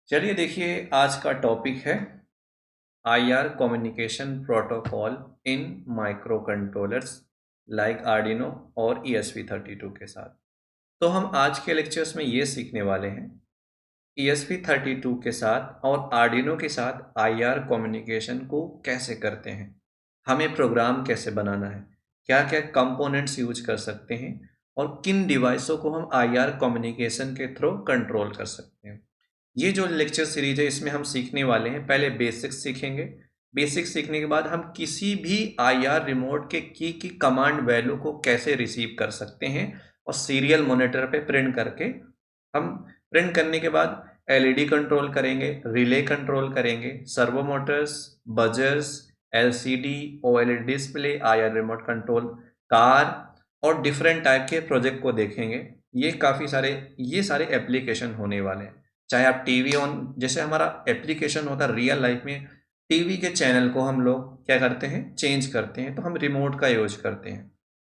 चलिए देखिए, आज का टॉपिक है आईआर कम्युनिकेशन प्रोटोकॉल इन माइक्रो कंट्रोलर्स लाइक आर्डिनो और ESP32 के साथ। तो हम आज के लेक्चर्स में ये सीखने वाले हैं ESP32 के साथ और आर्डिनो के साथ आईआर कम्युनिकेशन को कैसे करते हैं, हमें प्रोग्राम कैसे बनाना है, क्या क्या कंपोनेंट्स यूज कर सकते हैं और किन डिवाइसों को हम आईआर कम्युनिकेशन के थ्रू कंट्रोल कर सकते हैं। ये जो लेक्चर सीरीज है इसमें हम सीखने वाले हैं, पहले बेसिक्स सीखेंगे। बेसिक्स सीखने के बाद हम किसी भी आईआर रिमोट के की कमांड वैल्यू को कैसे रिसीव कर सकते हैं और सीरियल मॉनिटर पे प्रिंट करके हम प्रिंट करने के बाद एलईडी कंट्रोल करेंगे, रिले कंट्रोल करेंगे, servo Motors, buzzers, LCD, OLED display, IR remote control, car और डिफरेंट टाइप के प्रोजेक्ट को देखेंगे। ये सारे एप्लीकेशन होने वाले हैं। चाहे आप टीवी ऑन, जैसे हमारा एप्लीकेशन होता है रियल लाइफ में, टीवी के चैनल को हम लोग क्या करते हैं, चेंज करते हैं, तो हम रिमोट का यूज करते हैं।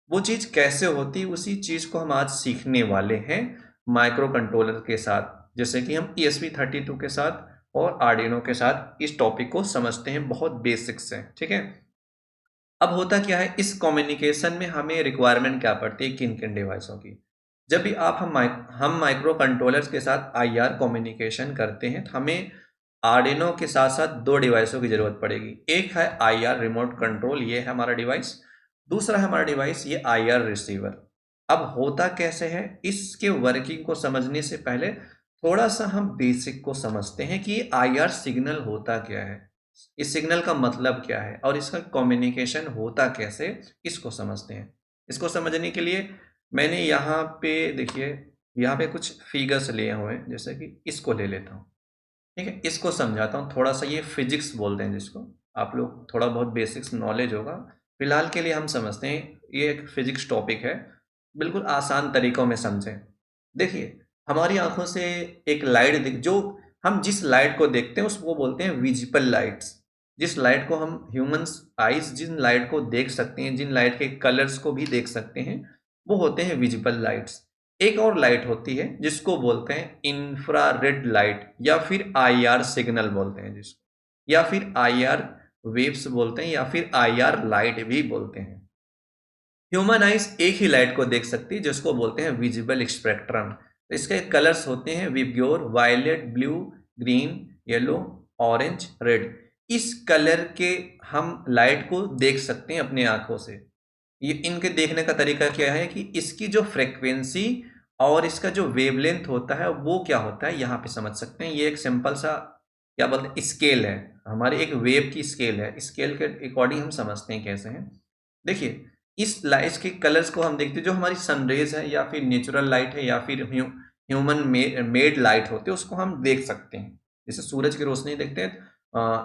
वो चीज़ कैसे होती है उसी चीज़ को हम आज सीखने वाले हैं माइक्रो कंट्रोलर के साथ, जैसे कि हम ESP32 के साथ और आर्डिनो के साथ इस टॉपिक को समझते हैं। बहुत बेसिक्स हैं, ठीक है। अब होता क्या है, इस कम्युनिकेशन में हमें रिक्वायरमेंट क्या पड़ती है, किन किन डिवाइसों की। जब भी आप हम माइक्रो कंट्रोलर्स के साथ आईआर कम्युनिकेशन करते हैं तो हमें आर्डिनो के साथ साथ दो डिवाइसों की जरूरत पड़ेगी। एक है आईआर रिमोट कंट्रोल, ये है हमारा डिवाइस। दूसरा है हमारा डिवाइस ये आईआर रिसीवर। अब होता कैसे है, इसके वर्किंग को समझने से पहले थोड़ा सा हम बेसिक को समझते हैं कि आईआर सिग्नल होता क्या है, इस सिग्नल का मतलब क्या है और इसका कम्युनिकेशन होता कैसे, इसको समझते हैं। इसको समझने के लिए मैंने यहाँ पे देखिए, यहाँ पे कुछ फिगर्स लिए हुए हैं, जैसे कि इसको ले लेता हूँ, ठीक है। इसको समझाता हूँ थोड़ा सा, ये फिजिक्स बोलते हैं जिसको, आप लोग थोड़ा बहुत बेसिक्स नॉलेज होगा। फिलहाल के लिए हम समझते हैं ये एक फिजिक्स टॉपिक है, बिल्कुल आसान तरीकों में समझें। देखिए, हमारी आंखों से एक लाइट दिख, जो हम जिस लाइट को देखते हैं उसको बोलते हैं विजिबल लाइट्स। जिस लाइट को हम ह्यूमंस आइज जिन लाइट को देख सकते हैं, जिन लाइट के कलर्स को भी देख सकते हैं, वो होते हैं विजिबल लाइट्स। एक और लाइट होती है जिसको बोलते हैं इंफ्रारेड लाइट, या फिर आईआर सिग्नल बोलते हैं जिसको, या फिर आईआर वेव्स बोलते हैं, या फिर आईआर लाइट भी बोलते हैं। ह्यूमन आइज एक ही लाइट को देख सकती है जिसको बोलते हैं विजिबल स्पेक्ट्रम। तो इसके कलर्स होते हैं VIBGYOR, violet, blue, green, yellow, orange, red. इस कलर के हम लाइट को देख सकते हैं अपनी आंखों से। ये इनके देखने का तरीका क्या है कि इसकी जो फ्रीक्वेंसी और इसका जो वेवलेंथ होता है वो क्या होता है, यहाँ पे समझ सकते हैं। ये एक सिंपल सा क्या बोलते हैं, स्केल है, हमारी एक वेव की स्केल है। स्केल के अकॉर्डिंग हम समझते हैं कैसे हैं। देखिए, इस लाइट के कलर्स को हम देखते हैं, जो हमारी सनरेज है या फिर नेचुरल लाइट है या फिर ह्यूमन मेड लाइट होते हैं, उसको हम देख सकते हैं। जैसे सूरज की रोशनी देखते हैं,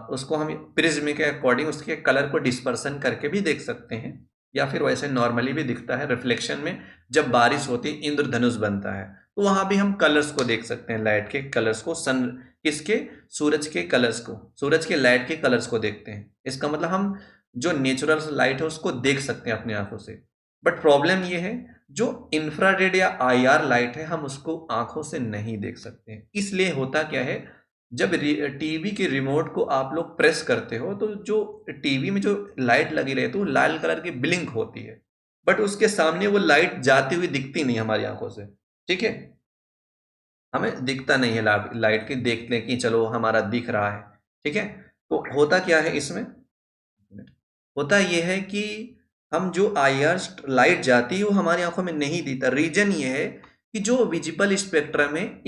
उसको हम प्रिज्म के अकॉर्डिंग उसके कलर को डिस्पर्सन करके भी देख सकते हैं, या फिर वैसे नॉर्मली भी दिखता है रिफ्लेक्शन में। जब बारिश होती है, इंद्रधनुष बनता है, तो वहां भी हम कलर्स को देख सकते हैं, लाइट के कलर्स को, सन किसके, सूरज के कलर्स को, सूरज के लाइट के कलर्स को देखते हैं। इसका मतलब हम जो नेचुरल लाइट है उसको देख सकते हैं अपनी आंखों से। बट प्रॉब्लम ये है, जो इंफ्रारेड या आईआर लाइट है हम उसको आंखों से नहीं देख सकते हैं। इसलिए होता क्या है, जब टीवी के रिमोट को आप लोग प्रेस करते हो तो जो टीवी में जो लाइट लगी रहती है वो लाल कलर की ब्लिंक होती है, बट उसके सामने वो लाइट जाती हुई दिखती नहीं हमारी आंखों से, ठीक है। हमें दिखता नहीं है लाइट की, देखते हैं कि चलो हमारा दिख रहा है, ठीक है। तो होता क्या है इसमें, होता यह है कि हम जो आईआर लाइट जाती है वो हमारी आंखों में नहीं दिखता। रीजन ये है कि जो विजिबल स्पेक्ट्रम है,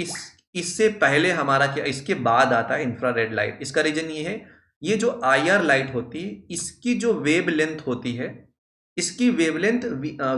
इससे पहले हमारा क्या, इसके बाद आता है इंफ्रारेड लाइट। इसका रीजन ये है, ये जो आईआर लाइट होती है इसकी जो वेव लेंथ होती है, इसकी वेवलेंथ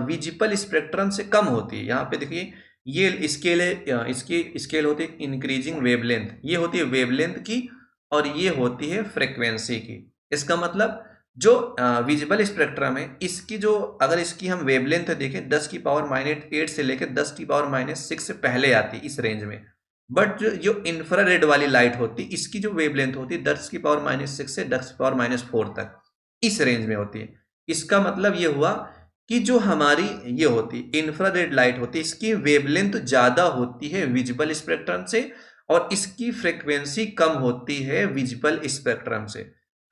विजिबल स्पेक्ट्रम से कम होती है। यहाँ पे देखिए, ये स्केल है, इसकी स्केल होती है इंक्रीजिंग वेवलेंथ, ये होती है वेवलेंथ की, और ये होती है फ्रीक्वेंसी की। इसका मतलब जो विजिबल स्पेक्ट्रम है, इसकी जो, अगर इसकी हम वेवलेंथ देखें 10⁻⁸ से लेकर 10⁻�6 से पहले आती है इस रेंज में। बट जो इंफ्रारेड वाली लाइट होती है इसकी जो वेवलेंथ होती है 10⁻⁶ से 10⁻⁴ तक, इस रेंज में होती है। इसका मतलब ये हुआ कि जो हमारी ये होती इंफ्रारेड लाइट होती है, इसकी वेवलेंथ ज्यादा होती है विजिबल स्पेक्ट्रम से, और इसकी फ्रीक्वेंसी कम होती है विजिबल स्पेक्ट्रम से।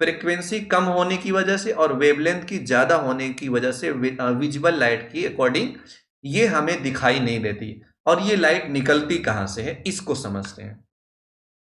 फ्रीक्वेंसी कम होने की वजह से और वेवलेंथ की ज्यादा होने की वजह से विजिबल लाइट की अकॉर्डिंग ये हमें दिखाई नहीं देती। और ये लाइट निकलती कहां से है, इसको समझते हैं।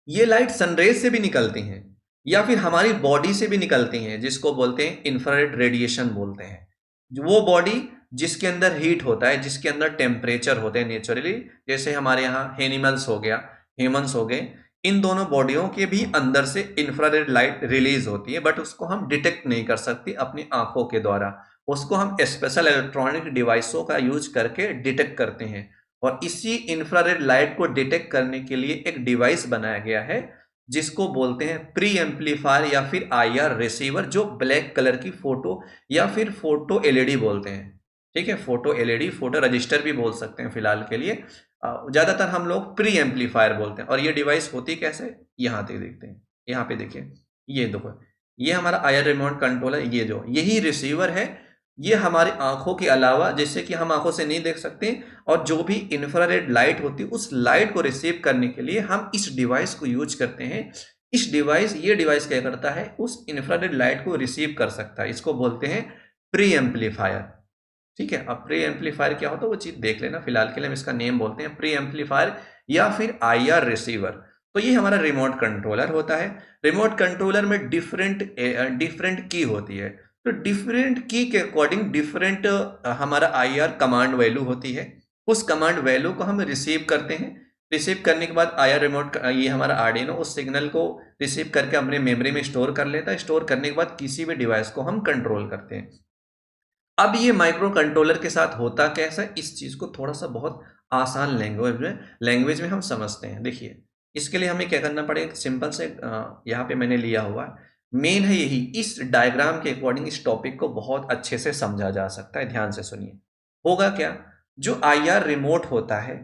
ये लाइट सनरेज से भी निकलती हैं या फिर हमारी बॉडी से भी निकलती हैं, जिसको बोलते हैं इंफ्रारेड रेडिएशन बोलते हैं। वो बॉडी जिसके अंदर हीट होता है, जिसके अंदर टेम्परेचर होते हैं नेचुरली, जैसे हमारे यहाँ एनिमल्स हो गया, ह्यूमंस हो गए, इन दोनों बॉडियों के भी अंदर से इंफ्रारेड लाइट रिलीज होती है, बट उसको हम डिटेक्ट नहीं कर सकते अपनी आंखों के द्वारा। उसको हम स्पेशल इलेक्ट्रॉनिक डिवाइसों का यूज करके डिटेक्ट करते हैं। और इसी इंफ्रारेड लाइट को डिटेक्ट करने के लिए एक डिवाइस बनाया गया है, जिसको बोलते हैं प्री एम्पलीफायर या फिर आईआर रिसीवर, जो ब्लैक कलर की फोटो या फिर फोटो एलईडी बोलते हैं। ठीक है, फोटो एलईडी, फोटो रजिस्टर भी बोल सकते हैं फिलहाल के लिए। ज्यादातर हम लोग प्री एम्पलीफायर बोलते हैं। और ये डिवाइस होती कैसे, यहाँ पे देखते हैं, यहाँ पे देखिए, ये देखो, ये हमारा आईआर रिमोट कंट्रोल है। ये जो यही रिसीवर है, ये हमारी आंखों के अलावा, जैसे कि हम आंखों से नहीं देख सकते, और जो भी इंफ्रारेड लाइट होती है उस लाइट को रिसीव करने के लिए हम इस डिवाइस को यूज करते हैं। ये डिवाइस क्या करता है, उस इंफ्रारेड लाइट को रिसीव कर सकता है। इसको बोलते हैं प्री एम्पलीफायर। ठीक है, अब प्री एम्पलीफायर क्या होता है वो चीज देख लेना। फिलहाल के लिए हम इसका नेम बोलते हैं प्री एम्पलीफायर या फिर आईआर रिसीवर। तो ये हमारा रिमोट कंट्रोलर होता है। रिमोट कंट्रोलर में डिफरेंट की होती है। तो डिफरेंट की के अकॉर्डिंग डिफरेंट हमारा आईआर कमांड वैल्यू होती है। उस कमांड वैल्यू को हम रिसीव करते हैं। रिसीव करने के बाद आईआर रिमोट, ये हमारा आर्डिनो उस सिग्नल को रिसीव करके अपने मेमोरी में स्टोर कर लेता है। स्टोर करने के बाद किसी भी डिवाइस को हम कंट्रोल करते हैं। अब ये माइक्रो कंट्रोलर के साथ होता कैसा है, इस चीज को थोड़ा सा बहुत आसान लैंग्वेज में हम समझते हैं। देखिए, इसके लिए हमें क्या करना पड़ेगा, सिंपल से यहाँ पे मैंने लिया हुआ है, मेन है यही। इस डायग्राम के अकॉर्डिंग इस टॉपिक को बहुत अच्छे से समझा जा सकता है। ध्यान से सुनिए। होगा क्या, जो आईआर रिमोट होता है,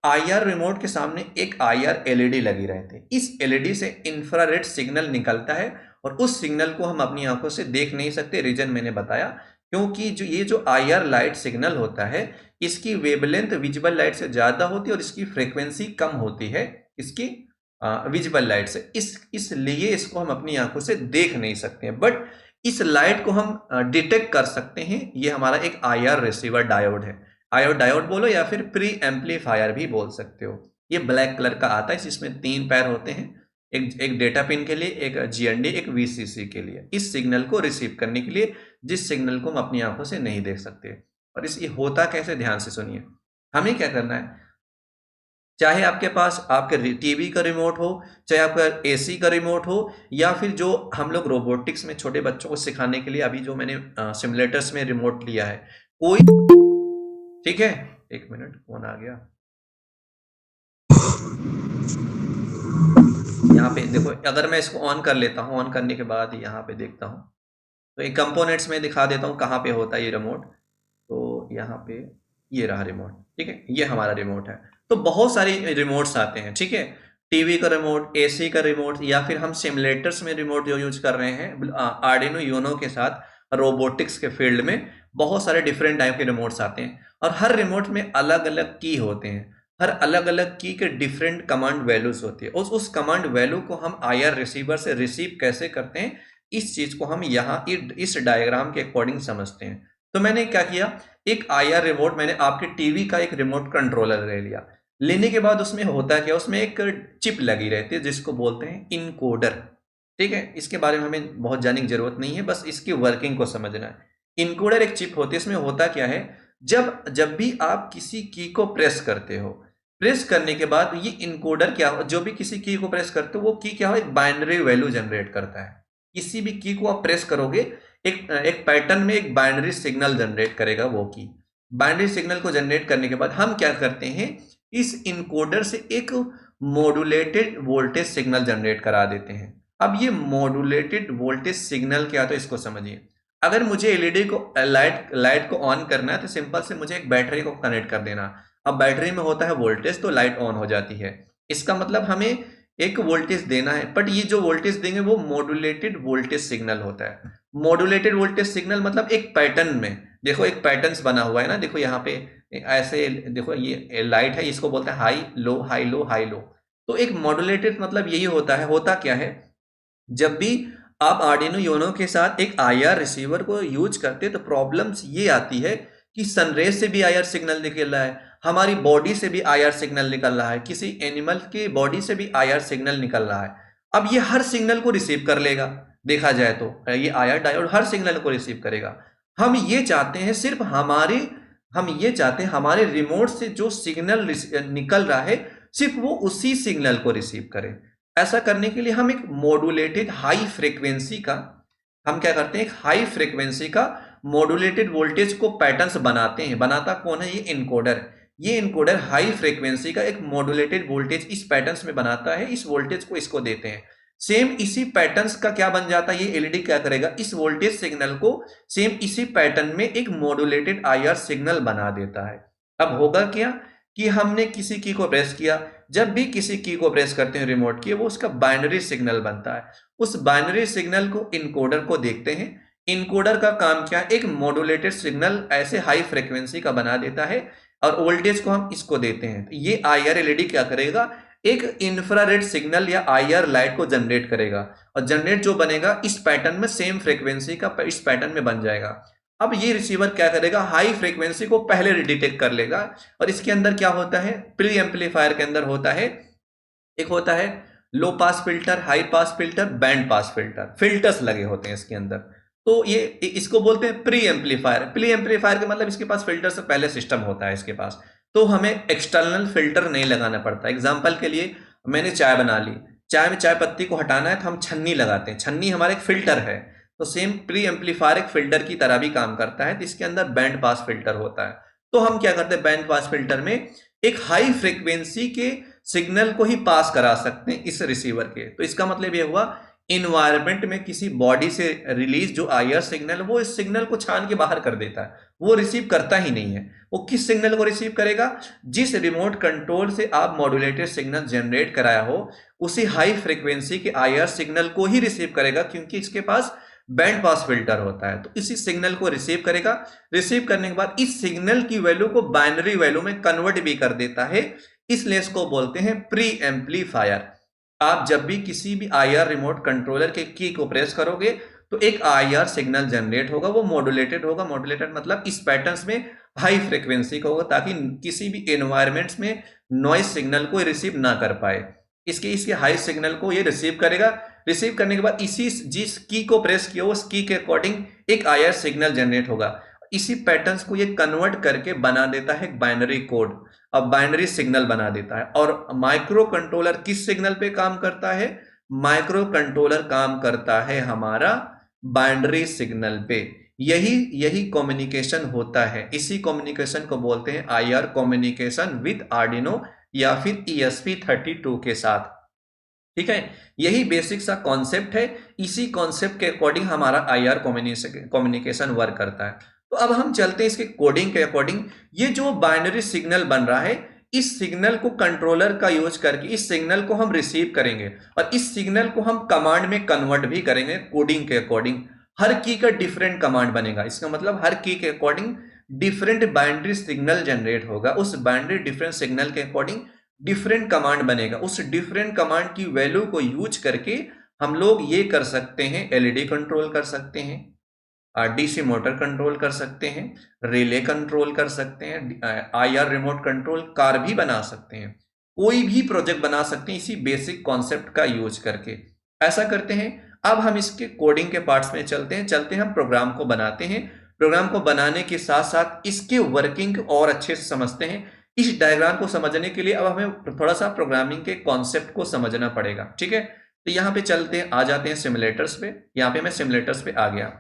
आईआर रिमोट के सामने एक आईआर एलईडी लगी रहती है। इस एलईडी से इंफ्रारेड सिग्नल निकलता है और उस सिग्नल को हम अपनी आंखों से देख नहीं सकते। रीजन मैंने बताया, क्योंकि जो आईआर लाइट सिग्नल होता है, इसकी वेवलेंथ विजिबल लाइट से ज्यादा होती है और इसकी फ्रीक्वेंसी कम होती है इसकी विजिबल लाइट से। इसलिए इसको हम अपनी आंखों से देख नहीं सकते हैं, बट इस लाइट को हम डिटेक्ट कर सकते हैं। ये हमारा एक आईआर रिसीवर डायोड है। आईआर डायोड बोलो या फिर प्री एम्पलीफायर भी बोल सकते हो। ये ब्लैक कलर का आता है, इसमें 3 पैर होते हैं, एक डेटा पिन के लिए, एक जीएनडी, एक वीसीसी के लिए, इस सिग्नल को रिसीव करने के लिए, जिस सिग्नल को हम अपनी आंखों से नहीं देख सकते। और ये होता कैसे, ध्यान से सुनिए। हमें क्या करना है, चाहे आपके पास आपके टीवी का रिमोट हो, चाहे आपका एसी का रिमोट हो, या फिर जो हम लोग रोबोटिक्स में छोटे बच्चों को सिखाने के लिए अभी जो मैंने सिमुलेटर्स में रिमोट लिया है, कोई, ठीक है, एक मिनट, कौन आ गया। यहाँ पे देखो, अगर मैं इसको ऑन कर लेता हूँ, ऑन करने के बाद यहाँ पे देखता हूँ, तो एक कंपोनेंट्स में दिखा देता हूँ कहाँ पे होता है ये रिमोट। तो यहाँ पे ये रहा रिमोट, ठीक है, ये हमारा रिमोट है। तो बहुत सारे रिमोट्स आते हैं, ठीक है, टीवी का रिमोट, एसी का रिमोट, या फिर हम सिमुलेटर्स में रिमोट जो यूज कर रहे हैं आर्डिनो यूनो के साथ, रोबोटिक्स के फील्ड में बहुत सारे डिफरेंट टाइप के रिमोट्स आते हैं। और हर रिमोट में अलग अलग की होते हैं, हर अलग अलग की के डिफरेंट कमांड वैल्यूज होती है। उस कमांड वैल्यू को हम आईआर रिसीवर से रिसीव कैसे करते हैं, इस चीज को हम यहाँ इस डायग्राम के अकॉर्डिंग समझते हैं। तो मैंने क्या किया, एक आईआर रिमोट, मैंने आपके टीवी का एक रिमोट कंट्रोलर ले लिया। लेने के बाद उसमें होता क्या, उसमें एक चिप लगी रहती है जिसको बोलते हैं इनकोडर। ठीक है, इसके बारे में हमें बहुत जानने की जरूरत नहीं है, बस इसकी वर्किंग को समझना है। इनकोडर एक चिप होती है, इसमें होता क्या है, जब भी आप किसी की को प्रेस करते हो, प्रेस करने के बाद ये इनकोडर क्या हो, जो भी किसी की को प्रेस करते हो, वो की क्या हो, एक बाइनरी वैल्यू जनरेट करता है। किसी भी की को आप प्रेस करोगे, एक पैटर्न में एक बाइनरी सिग्नल जनरेट करेगा वो की। बाइनरी सिग्नल को जनरेट करने के बाद हम क्या करते हैं, इस इनकोडर से एक मॉड्यूलेटेड वोल्टेज सिग्नल जनरेट करा देते हैं। अब ये मॉड्यूलेटेड वोल्टेज सिग्नल क्या, तो इसको समझिए। अगर मुझे एलईडी को लाइट को ऑन करना है, तो सिंपल से मुझे एक बैटरी को कनेक्ट कर देना। अब बैटरी में होता है वोल्टेज, तो लाइट ऑन हो जाती है। इसका मतलब हमें एक वोल्टेज देना है, बट ये जो वोल्टेज देंगे वो मॉड्यूलेटेड वोल्टेज सिग्नल होता है। मॉड्यूलेटेड वोल्टेज सिग्नल मतलब एक पैटर्न में, देखो एक पैटर्न्स बना हुआ है ना, देखो यहाँ पे ऐसे, देखो ये लाइट है, इसको बोलते हैं high low high low high low. तो एक मॉड्यूलेटेड मतलब यही होता है, होता क्या है, जब भी आप आर्डिनो यूनो के साथ एक आईआर रिसीवर को यूज करते हैं तो प्रॉब्लम्स ये आती है कि सनरेज से भी आईआर सिग्नल निकल रहा है, हमारी बॉडी से भी आईआर सिग्नल निकल रहा है, किसी एनिमल की बॉडी से भी आईआर सिग्नल निकल रहा है। अब ये हर सिग्नल को रिसीव कर लेगा, देखा जाए तो ये आईआर डायोड हर सिग्नल को रिसीव करेगा। हम ये चाहते हैं सिर्फ हमारे रिमोट से जो सिग्नल निकल रहा है सिर्फ वो उसी सिग्नल को रिसीव करे। ऐसा करने के लिए हम एक मॉड्यूलेटेड हाई फ्रीक्वेंसी का, हम क्या करते हैं, एक हाई फ्रीक्वेंसी का मॉड्यूलेटेड वोल्टेज को पैटर्न्स बनाते हैं। बनाता कौन है, ये इनकोडर। ये इनकोडर हाई फ्रीक्वेंसी का एक मॉड्यूलेटेड वोल्टेज इस पैटर्न्स में बनाता है, इस वोल्टेज को इसको देते हैं। सेम इसी पैटर्न्स का क्या बन जाता है, ये एलईडी क्या करेगा, इस वोल्टेज सिग्नल को सेम इसी पैटर्न में एक मॉड्यूलेटेड आईआर सिग्नल बना देता है। अब होगा क्या कि हमने किसी की को प्रेस किया, जब भी किसी की को प्रेस करते हैं रिमोट की, वो उसका बाइनरी सिग्नल बनता है। उस बाइनरी सिग्नल को इनकोडर को देखते हैं। इनकोडर का काम क्या है, एक मॉड्यूलेटेड सिग्नल ऐसे हाई फ्रीक्वेंसी का बना देता है और वोल्टेज को हम इसको देते हैं। तो ये आईआर एलईडी क्या करेगा, एक इंफ्रारेड सिग्नल या आईआर लाइट को जनरेट करेगा, और जनरेट जो बनेगा इस पैटर्न में सेम फ्रीक्वेंसी का इस पैटर्न में बन जाएगा। अब ये रिसीवर क्या करेगा, हाई फ्रीक्वेंसी को पहले डिटेक्ट कर लेगा, और इसके अंदर क्या होता है, प्री एम्पलीफायर के अंदर होता है, एक होता है low pass filter, high pass filter, band pass filter, filters लगे होते हैं इसके अंदर। तो ये इसको बोलते हैं प्री एम्पलीफायर। प्री एम्पलीफायर का मतलब इसके पास फिल्टर से पहले सिस्टम होता है इसके पास, तो हमें एक्सटर्नल फिल्टर नहीं लगाना पड़ता। एग्जाम्पल के लिए मैंने चाय बना ली, चाय में चाय पत्ती को हटाना है तो हम छन्नी लगाते हैं, छन्नी हमारा एक फिल्टर है। तो सेम प्री एम्पलीफायर एक फिल्टर की तरह भी काम करता है, तो इसके अंदर बैंड पास फिल्टर होता है। तो हम क्या करते हैं, बैंड पास फिल्टर में एक हाई फ्रीक्वेंसी के सिग्नल को ही पास करा सकते हैं इस रिसीवर के। तो इसका मतलब यह हुआ, इन्वायरमेंट में किसी बॉडी से रिलीज जो आईआर सिग्नल, वो इस सिग्नल को छान के बाहर कर देता है, वो रिसीव करता ही नहीं है। वो किस सिग्नल को रिसीव करेगा, जिस रिमोट कंट्रोल से आप मॉड्यूलेटेड सिग्नल जनरेट कराया हो उसी हाई फ्रीक्वेंसी के आईआर सिग्नल को ही रिसीव करेगा, क्योंकि इसके पास बैंड पास फिल्टर होता है। तो इसी सिग्नल को रिसीव करेगा, रिसीव करने के बाद इस सिग्नल की वैल्यू को बाइनरी वैल्यू में कन्वर्ट भी कर देता है, इसलिए इसको बोलते हैं प्री एम्पलीफायर। आप जब भी किसी भी आईआर रिमोट कंट्रोलर के की को प्रेस करोगे तो एक आईआर सिग्नल जनरेट होगा, वो मॉड्यूलेटेड होगा। मॉड्यूलेटेड मतलब इस पैटर्न्स में हाई फ्रीक्वेंसी का होगा, ताकि किसी भी एनवायरमेंट्स में नॉइज सिग्नल को रिसीव ना कर पाए। इसके हाई सिग्नल को ये रिसीव करेगा। रिसीव करने के बाद इसी जिस की को प्रेस किया उस की के अकॉर्डिंग एक आईआर सिग्नल जनरेट होगा। इसी पैटर्न्स को ये कन्वर्ट करके बना देता है बाइनरी कोड, अब बाइनरी सिग्नल बना देता है। और माइक्रो कंट्रोलर किस सिग्नल पे काम करता है, माइक्रो कंट्रोलर काम करता है हमारा बाइनरी सिग्नल पे। यही कम्युनिकेशन होता है, इसी कम्युनिकेशन को बोलते हैं आईआर कम्युनिकेशन विद आर्डिनो या फिर ESP32 के साथ। ठीक है, यही बेसिक सा कॉन्सेप्ट है। इसी कॉन्सेप्ट के अकॉर्डिंग हमारा आईआर कम्युनिकेशन वर्क करता है। तो अब हम चलते हैं इसके कोडिंग के अकॉर्डिंग। ये जो बाइनरी सिग्नल बन रहा है, इस सिग्नल को कंट्रोलर का यूज करके इस सिग्नल को हम रिसीव करेंगे और इस सिग्नल को हम कमांड में कन्वर्ट भी करेंगे कोडिंग के अकॉर्डिंग। हर की का डिफरेंट कमांड बनेगा, इसका मतलब हर की के according different binary signal generate होगा। उस बाइनरी डिफरेंट सिग्नल के अकॉर्डिंग डिफरेंट कमांड बनेगा। उस डिफरेंट कमांड की वैल्यू को यूज करके हम लोग ये कर सकते हैं, एलईडी कंट्रोल कर सकते हैं, डीसी मोटर कंट्रोल कर सकते हैं, रिले कंट्रोल कर सकते हैं, आईआर रिमोट कंट्रोल कार भी बना सकते हैं, कोई भी प्रोजेक्ट बना सकते हैं इसी बेसिक कॉन्सेप्ट का यूज करके। ऐसा करते हैं। अब हम इसके कोडिंग के पार्ट्स में चलते हैं हम प्रोग्राम को बनाते हैं। प्रोग्राम को बनाने के साथ साथ इसके वर्किंग और अच्छे से समझते हैं। इस डायग्राम को समझने के लिए अब हमें थोड़ा सा प्रोग्रामिंग के कॉन्सेप्ट को समझना पड़ेगा। ठीक है, तो यहाँ पे चलते हैं, आ जाते हैं सिमुलेटर्स पे। यहाँ पे मैं सिमुलेटर्स पे आ गया।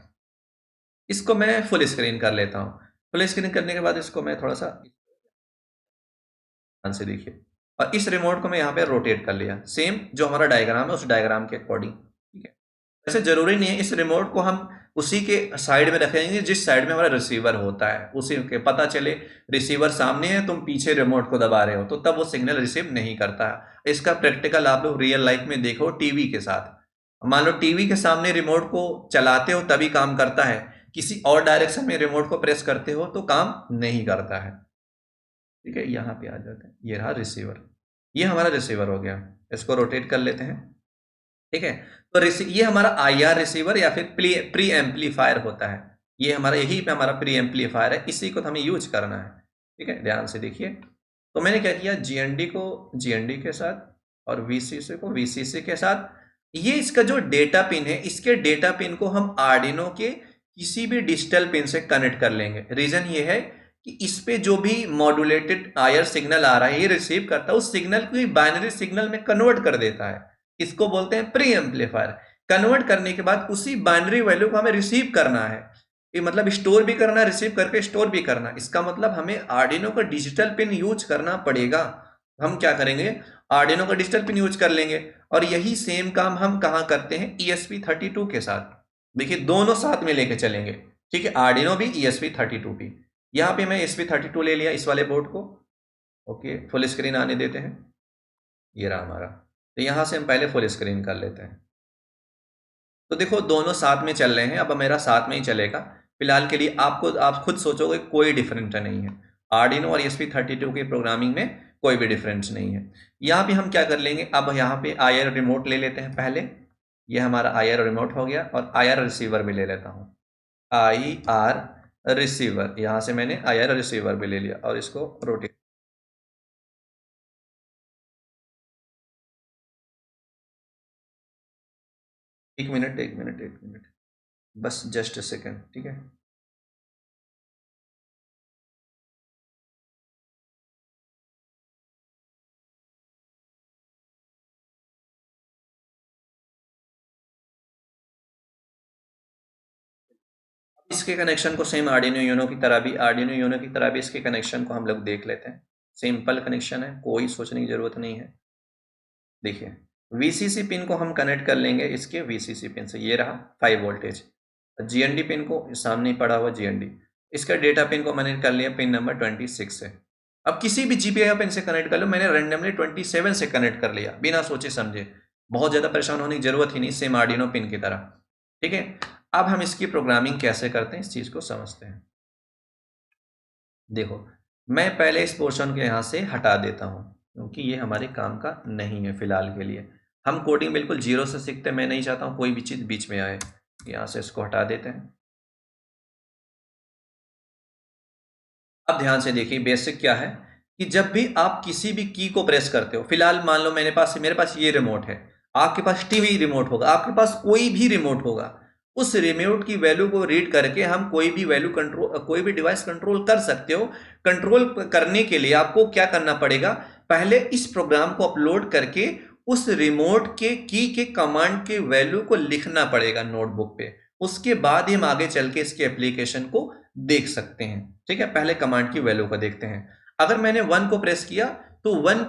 इसको मैं फुल स्क्रीन कर लेता हूँ। फुल स्क्रीन करने के बाद इसको मैं थोड़ा सा ध्यान से देखिए, और इस रिमोट को मैं यहाँ पे रोटेट कर लिया, सेम जो हमारा डायग्राम है उस डायग्राम के अकॉर्डिंग। ठीक है, ऐसे जरूरी नहीं है इस रिमोट को हम उसी के साइड में रखेंगे जिस साइड में हमारा रिसीवर होता है, उसी के पता चले रिसीवर सामने है, तुम पीछे रिमोट को दबा रहे हो तो तब वो सिग्नल रिसीव नहीं करता है। इसका प्रैक्टिकल आप लोग रियल लाइफ में देखो टीवी के साथ। मान लो टीवी के सामने रिमोट को चलाते हो तभी काम करता है, किसी और डायरेक्शन में रिमोट को प्रेस करते हो तो काम नहीं करता है। ठीक है, यहाँ पे आ जाते हैं, ये रहा रिसीवर। ये हमारा रिसीवर हो गया, इसको रोटेट कर लेते हैं, ठीक है। तो ये हमारा आईआर रिसीवर या फिर प्री एम्पलीफायर होता है, ये हमारा यही पे हमारा प्री एम्पलीफायर है, इसी को हमें यूज करना है, ठीक है। ध्यान से देखिए, तो मैंने क्या किया, जीएनडी को जीएनडी के साथ और वीसीसी को वीसीसी के साथ, ये इसका जो डेटा पिन है, इसके डेटा पिन को हम आर्डिनो के किसी भी डिजिटल पिन से कनेक्ट कर लेंगे। रीजन ये है कि इस पे जो भी मॉड्यूलेटेड आयर सिग्नल आ रहा है, ये रिसीव करता है, उस सिग्नल को बाइनरी सिग्नल में कन्वर्ट कर देता है, इसको बोलते हैं प्री एम्पलीफायर। कन्वर्ट करने के बाद उसी बाइनरी वैल्यू को हमें रिसीव करना है, ये मतलब स्टोर भी करना, रिसीव करके स्टोर भी करना। इसका मतलब हमें आर्डिनो का डिजिटल पिन यूज करना पड़ेगा। हम क्या करेंगे, आर्डिनो का डिजिटल पिन यूज कर लेंगे, और यही सेम काम हम कहां करते हैं, ESP32 के साथ। देखिए दोनों साथ में लेके चलेंगे, ठीक है, आर्डिनो भी ESP32 भी। यहां पे मैं ESP32 ले लिया इस वाले बोर्ड को, ओके, फुल स्क्रीन आने देते हैं, ये रहा हमारा। तो यहां से हम पहले फुल स्क्रीन कर लेते हैं। तो देखो दोनों साथ में चल रहे हैं, अब मेरा साथ में ही चलेगा फिलहाल के लिए। आप खुद सोचोगे कोई डिफरेंस नहीं है, आर्डिनो और ESP32 की प्रोग्रामिंग में कोई भी डिफरेंस नहीं है। यहाँ पे हम क्या कर लेंगे, अब यहाँ पे आईआर रिमोट ले लेते हैं पहले, ये हमारा आईआर रिमोट हो गया, और आईआर रिसीवर भी ले लेता हूँ, आईआर रिसीवर, यहाँ से मैंने आईआर रिसीवर भी ले लिया और इसको रोटेट। एक मिनट एक मिनट एक मिनट, बस जस्ट अ सेकेंड, ठीक है। इसके कनेक्शन को सेम आर्डिनो यूनो की तरह भी, आर्डिनो यूनो की तरह भी इसके कनेक्शन को हम लोग देख लेते हैं। सिंपल कनेक्शन है, कोई सोचने की जरूरत नहीं है। देखिए वीसीसी पिन को हम कनेक्ट कर लेंगे इसके वीसीसी पिन से, ये रहा 5 वोल्टेज। जीएनडी पिन को सामने पड़ा हुआ जीएनडी, इसका डेटा पिन को मैंने कर लिया पिन नंबर 26 से। अब किसी भी जीपीआई पिन से कनेक्ट कर लो, मैंने रैंडमली 27 से कनेक्ट कर लिया बिना सोचे समझे, बहुत ज़्यादा परेशान होने की जरूरत ही नहीं, सेम आर्डिनो पिन की तरह, ठीक है। अब हम इसकी प्रोग्रामिंग कैसे करते हैं इस चीज़ को समझते हैं। देखो मैं पहले इस पोर्शन को यहाँ से हटा देता हूँ, क्योंकि ये हमारे काम का नहीं है फिलहाल के लिए। हम कोडिंग बिल्कुल जीरो से सीखते हैं, मैं नहीं चाहता हूँ कोई भी चीज़ बीच में आए। यहाँ से इसको हटा देते हैं। अब ध्यान से देखिए बेसिक क्या है, कि जब भी आप किसी भी की को प्रेस करते हो, फिलहाल मान लो मेरे पास ये रिमोट है, आपके पास टीवी रिमोट होगा, आपके पास कोई भी रिमोट होगा, उस रिमोट की वैल्यू को रीड करके हम कोई भी वैल्यू कंट्रोल, कोई भी डिवाइस कंट्रोल कर सकते हो। कंट्रोल करने के लिए आपको क्या करना पड़ेगा, पहले इस प्रोग्राम को अपलोड करके उस रिमोट के की के कमांड के वैल्यू को लिखना पड़ेगा नोटबुक पे, उसके बाद ही हम आगे चल के इसके एप्लीकेशन को देख सकते हैं, ठीक है। पहले कमांड की वैल्यू को देखते हैं। अगर मैंने 1 को प्रेस किया, तो 1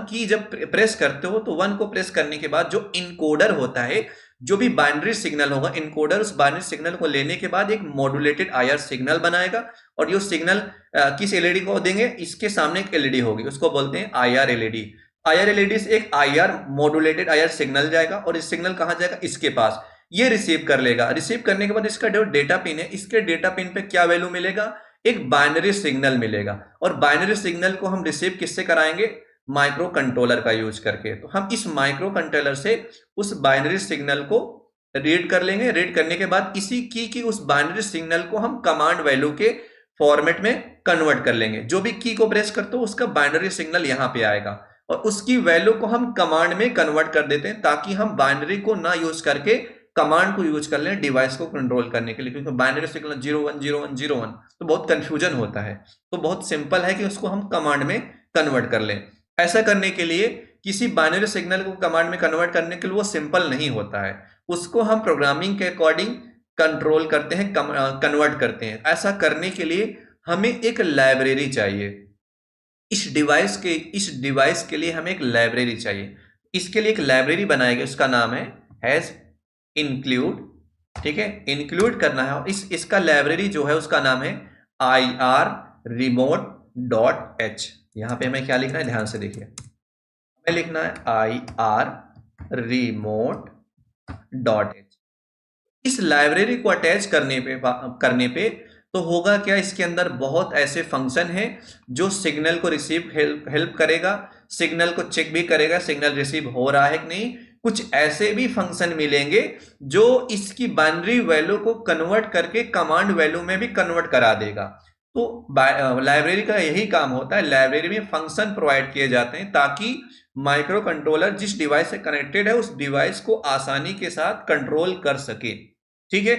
की जब प्रेस करते हो, तो 1 को प्रेस करने के बाद जो इनकोडर होता है, जो भी बाइनरी सिग्नल होगा, इनकोडर उस बाइनरी सिग्नल को लेने के बाद एक मॉड्यूलेटेड आईआर सिग्नल बनाएगा, और ये सिग्नल किस एलईडी को देंगे, इसके सामने एक एलईडी होगी, उसको बोलते हैं आईआर एलईडी। आईआर एलईडी से एक आईआर मॉड्यूलेटेड आईआर सिग्नल जाएगा, और इस सिग्नल कहां जाएगा, इसके पास, ये रिसीव कर लेगा। रिसीव करने के बाद इसका जो डेटा पिन है, इसके डेटा पिन पे क्या वैल्यू मिलेगा, एक बाइनरी सिग्नल मिलेगा, और बाइनरी सिग्नल को हम रिसीव किससे कराएंगे, माइक्रो कंट्रोलर का यूज करके। तो हम इस माइक्रो कंट्रोलर से उस बाइनरी सिग्नल को रीड कर लेंगे, रीड करने के बाद इसी की उस बाइनरी सिग्नल को हम कमांड वैल्यू के फॉर्मेट में कन्वर्ट कर लेंगे। जो भी की को प्रेस करते हो उसका बाइनरी सिग्नल यहां पे आएगा, और उसकी वैल्यू को हम कमांड में कन्वर्ट कर देते हैं, ताकि हम बाइनरी को ना यूज करके कमांड को यूज कर लें डिवाइस को कंट्रोल करने के लिए, क्योंकि बाइनरी सिग्नल 010101 तो बहुत कंफ्यूजन होता है। तो बहुत सिंपल है कि उसको हम कमांड में कन्वर्ट कर लें। ऐसा करने के लिए किसी बाइनरी सिग्नल को कमांड में कन्वर्ट करने के लिए वो सिंपल नहीं होता है, उसको हम प्रोग्रामिंग के अकॉर्डिंग कंट्रोल करते हैं, कन्वर्ट करते हैं। ऐसा करने के लिए हमें एक लाइब्रेरी चाहिए, इस डिवाइस के लिए हमें एक लाइब्रेरी चाहिए। इसके लिए एक लाइब्रेरी बनाएगी, उसका नाम है हैज इंक्लूड, ठीक है, इंक्लूड करना है। और इसका लाइब्रेरी जो है उसका नाम है irremote.h। यहां पे हमें क्या लिखना है, ध्यान से देखिए, हमें लिखना है irremote.h। इस लाइब्रेरी को अटैच करने पे तो होगा क्या, इसके अंदर बहुत ऐसे फंक्शन हैं जो सिग्नल को रिसीव हेल्प करेगा, सिग्नल को चेक भी करेगा सिग्नल रिसीव हो रहा है कि नहीं। कुछ ऐसे भी फंक्शन मिलेंगे जो इसकी बाइनरी वैल्यू को कन्वर्ट करके कमांड वैल्यू में भी कन्वर्ट करा देगा। तो लाइब्रेरी का यही काम होता है, लाइब्रेरी में फंक्शन प्रोवाइड किए जाते हैं ताकि माइक्रो कंट्रोलर जिस डिवाइस से कनेक्टेड है उस डिवाइस को आसानी के साथ कंट्रोल कर सके। ठीक है,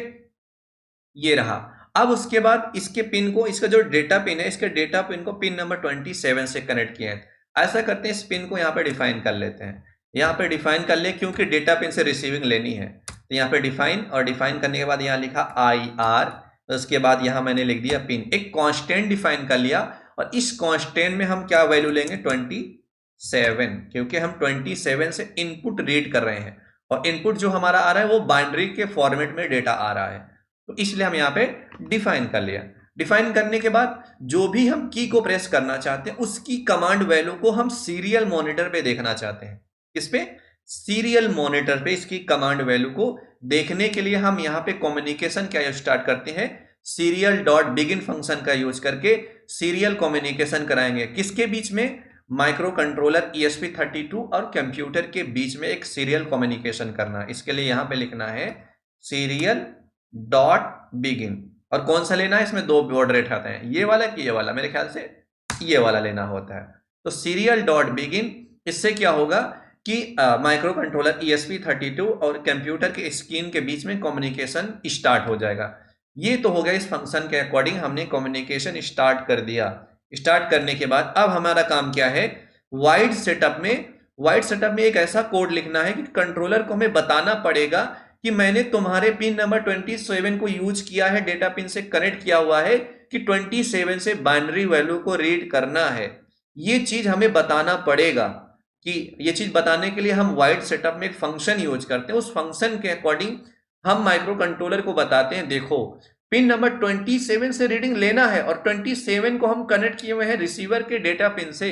ये रहा। अब उसके बाद इसके पिन को, इसका जो डेटा पिन है, इसके डेटा पिन को पिन नंबर 27 से कनेक्ट किया है। ऐसा करते हैं, इस पिन को यहाँ पे डिफाइन कर लेते हैं। यहाँ पे डिफाइन कर ले क्योंकि डेटा पिन से रिसीविंग लेनी है, तो यहाँ पे डिफाइन, और डिफाइन करने के बाद यहाँ लिखा IR, उसके बाद यहाँ मैंने लिख दिया पिन। एक कांस्टेंट डिफाइन कर लिया, और इस कांस्टेंट में हम क्या वैल्यू लेंगे, 27, क्योंकि हम 27 से इनपुट रीड कर रहे हैं, और इनपुट जो हमारा आ रहा है वो बाइनरी के फॉर्मेट में डेटा आ रहा है, तो इसलिए हम यहाँ पे डिफाइन कर लिया। डिफाइन करने के बाद जो भी हम की को प्रेस करना चाहते हैं उसकी कमांड वैल्यू को हम सीरियल मॉनिटर पे देखना चाहते हैं। किस पे, सीरियल मॉनिटर पे इसकी कमांड वैल्यू को देखने के लिए हम यहाँ पे कम्युनिकेशन क्या स्टार्ट करते हैं, सीरियल डॉट बिगिन फंक्शन का यूज करके सीरियल कम्युनिकेशन कराएंगे। किसके बीच में, माइक्रो कंट्रोलर ESP32 और कंप्यूटर के बीच में एक सीरियल कम्युनिकेशन करना। इसके लिए यहां पे लिखना है सीरियल डॉट बिगिन, और कौन सा लेना है, इसमें दो बॉर्ड रेट आते हैं, ये वाला कि ये वाला, मेरे ख्याल से ये वाला लेना होता है। तो सीरियल डॉट बिगिन, इससे क्या होगा कि माइक्रो कंट्रोलर ESP32 और कंप्यूटर के स्क्रीन के बीच में कम्युनिकेशन स्टार्ट हो जाएगा। ये तो हो गया, इस फंक्शन के अकॉर्डिंग हमने कम्युनिकेशन स्टार्ट कर दिया। स्टार्ट करने के बाद अब हमारा काम क्या है, वाइड सेटअप में एक ऐसा कोड लिखना है कि कंट्रोलर को हमें बताना पड़ेगा कि मैंने तुम्हारे पिन नंबर 27 को यूज किया है, डेटा पिन से कनेक्ट किया हुआ है कि 27 से बाइनरी वैल्यू को रीड करना है। ये चीज हमें बताना पड़ेगा, कि ये चीज बताने के लिए हम वाइड सेटअप में एक फंक्शन यूज करते हैं। उस फंक्शन के अकॉर्डिंग हम माइक्रो कंट्रोलर को बताते हैं, देखो पिन नंबर 27 से रीडिंग लेना है, और 27 को हम कनेक्ट किए हुए हैं रिसीवर के डेटा पिन से,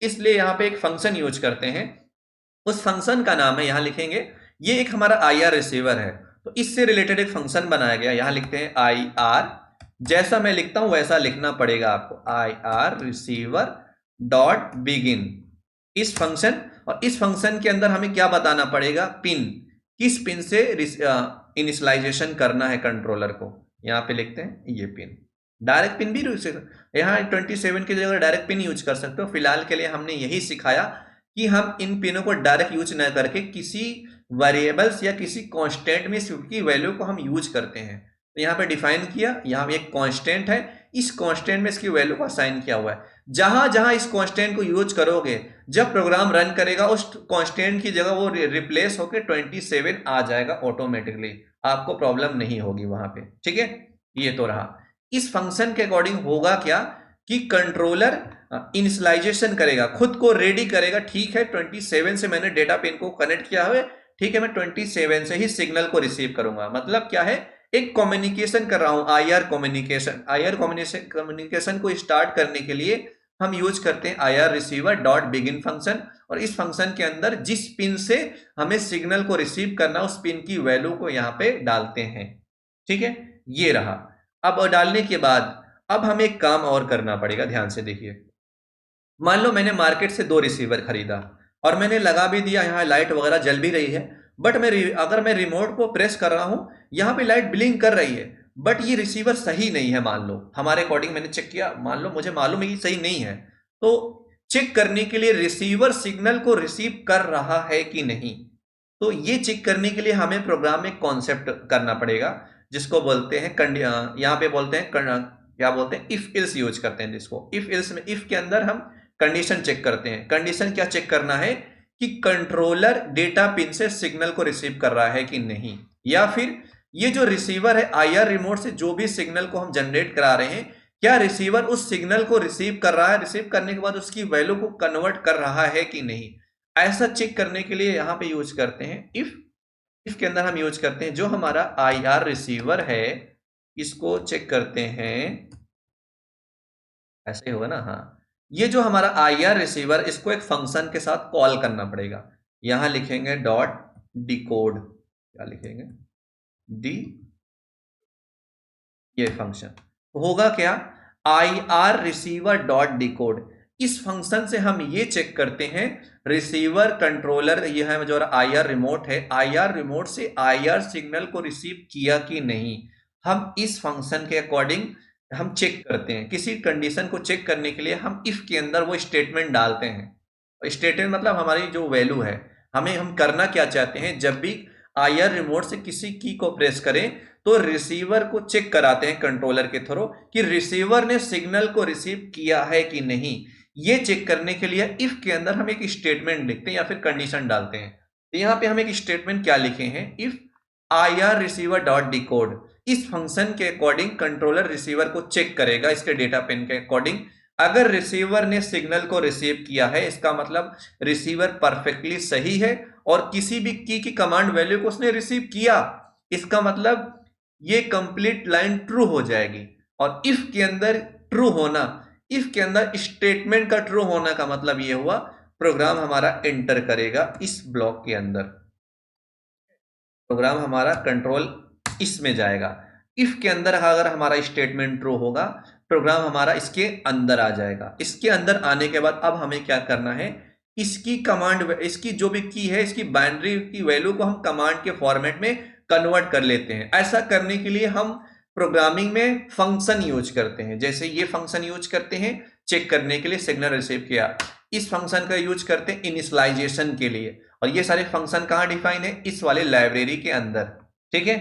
इसलिए यहां पे एक फंक्शन यूज करते हैं। उस फंक्शन का नाम है, यहां लिखेंगे, ये एक हमारा IR रिसीवर है, तो इससे रिलेटेड एक फंक्शन बनाया गया, यहां लिखते हैं IR, जैसा मैं लिखता हूं वैसा लिखना पड़ेगा आपको, IR रिसीवर डॉट बिगिन, इस फंक्शन। और इस फंक्शन के अंदर हमें क्या बताना पड़ेगा, पिन, किस पिन से इनिशियलाइजेशन करना है कंट्रोलर को, यहां पे लिखते हैं ये पिन। डायरेक्ट पिन भी यहाँ 27 की जगह डायरेक्ट पिन यूज कर सकते हो। फिलहाल के लिए हमने यही सिखाया कि हम इन पिनों को डायरेक्ट यूज न करके किसी वेरिएबल्स या किसी कांस्टेंट में इसकी वैल्यू को हम यूज करते हैं। तो यहाँ पे डिफाइन किया, यहाँ एक कांस्टेंट है, इस कांस्टेंट में इसकी वैल्यू को असाइन किया हुआ है। जहां जहां इस कांस्टेंट को यूज करोगे, जब प्रोग्राम रन करेगा उस कांस्टेंट की जगह वो रिप्लेस होकर 27 आ जाएगा ऑटोमेटिकली, आपको प्रॉब्लम नहीं होगी वहां पे। ठीक है, ये तो रहा। इस फंक्शन के अकॉर्डिंग होगा क्या कि कंट्रोलर इनिशियलाइजेशन करेगा, खुद को रेडी करेगा। ठीक है, 27 से मैंने डेटा पिन को कनेक्ट किया है, ठीक है, मैं 27 से ही सिग्नल को रिसीव करूंगा। मतलब क्या है, एक कम्युनिकेशन कर रहा हूं, IR कम्युनिकेशन को स्टार्ट करने के लिए हम यूज करते हैं IR receiver dot begin function, और इस फंक्शन के अंदर जिस पिन से हमें सिग्नल को रिसीव करना उस पिन की वैल्यू को यहां पे डालते हैं। ठीक है, ये रहा। अब डालने के बाद अब हमें एक काम और करना पड़ेगा, ध्यान से देखिए। मान लो मैंने मार्केट से 2 रिसीवर खरीदा और मैंने लगा भी दिया, यहाँ लाइट वगैरह जल भी रही है, बट अगर मैं रिमोट को प्रेस कर रहा हूं, यहाँ पे लाइट ब्लिंक कर रही है, बट ये रिसीवर सही नहीं है। मान लो हमारे अकॉर्डिंग मैंने चेक किया, मान लो मुझे मालूम है कि सही नहीं है, तो चेक करने के लिए रिसीवर सिग्नल को रिसीव कर रहा है कि नहीं, तो ये चेक करने के लिए हमें प्रोग्राम में कॉन्सेप्ट करना पड़ेगा, जिसको बोलते हैं यहाँ पे बोलते हैं क्या बोलते हैं, इफ इल्स यूज करते हैं जिसको। इफ इल्स में इफ के अंदर हम कंडीशन चेक करते हैं। कंडीशन क्या चेक करना है कि कंट्रोलर डेटा पिन से सिग्नल को रिसीव कर रहा है कि नहीं, या फिर ये जो रिसीवर है IR रिमोट से जो भी सिग्नल को हम जनरेट करा रहे हैं, क्या रिसीवर उस सिग्नल को रिसीव कर रहा है, रिसीव करने के बाद उसकी वैल्यू को कन्वर्ट कर रहा है कि नहीं। ऐसा चेक करने के लिए यहां पे यूज करते हैं इफ के अंदर हम यूज करते हैं जो हमारा IR रिसीवर है, इसको चेक करते हैं, ऐसे ही होगा ना, हाँ। ये जो हमारा IR रिसीवर, इसको एक फंक्शन के साथ कॉल करना पड़ेगा। यहां लिखेंगे डॉट डिकोड, क्या लिखेंगे, डी, ये फंक्शन। होगा क्या, I R receiver dot decode. इस फंक्शन से हम ये चेक करते हैं रिसीवर कंट्रोलर, यह है जो आई आर रिमोट है, आई आर रिमोट से आई आर सिग्नल को रिसीव किया कि नहीं। हम इस फंक्शन के अकॉर्डिंग हम चेक करते हैं। किसी कंडीशन को चेक करने के लिए हम इफ के अंदर वो स्टेटमेंट डालते हैं। स्टेटमेंट मतलब हमारी जो वैल्यू है, हमें हम करना क्या चाहते हैं, जब भी आई आर रिमोट से किसी की को प्रेस करें तो रिसीवर को चेक कराते हैं कंट्रोलर के थ्रू कि रिसीवर ने सिग्नल को रिसीव किया है कि नहीं। ये चेक करने के लिए इफ के अंदर हम एक स्टेटमेंट लिखते हैं या फिर कंडीशन डालते हैं। तो यहां पे हम एक स्टेटमेंट क्या लिखे हैं, if I R receiver dot decode. इस फंक्शन के अकॉर्डिंग कंट्रोलर रिसीवर को चेक करेगा इसके डेटा पिन के अकॉर्डिंग। अगर रिसीवर ने सिग्नल को रिसीव किया है, इसका मतलब रिसीवर परफेक्टली सही है और किसी भी की कमांड वैल्यू को उसने रिसीव किया, इसका मतलब ये कंप्लीट लाइन ट्रू हो जाएगी। और इफ के अंदर ट्रू होना, इफ के अंदर स्टेटमेंट का ट्रू होना का मतलब ये हुआ प्रोग्राम हमारा एंटर करेगा इस ब्लॉक के अंदर, प्रोग्राम हमारा कंट्रोल इसमें जाएगा। इफ के अंदर अगर हमारा स्टेटमेंट ट्रू होगा, प्रोग्राम हमारा इसके अंदर आ जाएगा। इसके अंदर आने के बाद अब हमें क्या करना है, इसकी कमांड, इसकी जो भी की है, इसकी बाइनरी की वैल्यू को हम कमांड के फॉर्मेट में कन्वर्ट कर लेते हैं। ऐसा करने के लिए हम प्रोग्रामिंग में फंक्शन यूज करते हैं। जैसे ये फंक्शन यूज करते हैं चेक करने के लिए सिग्नल रिसीव किया, इस फंक्शन का यूज करते हैं इनिशियलाइजेशन के लिए, और ये सारे फंक्शन कहां डिफाइन है, इस वाले लाइब्रेरी के अंदर। ठीक है,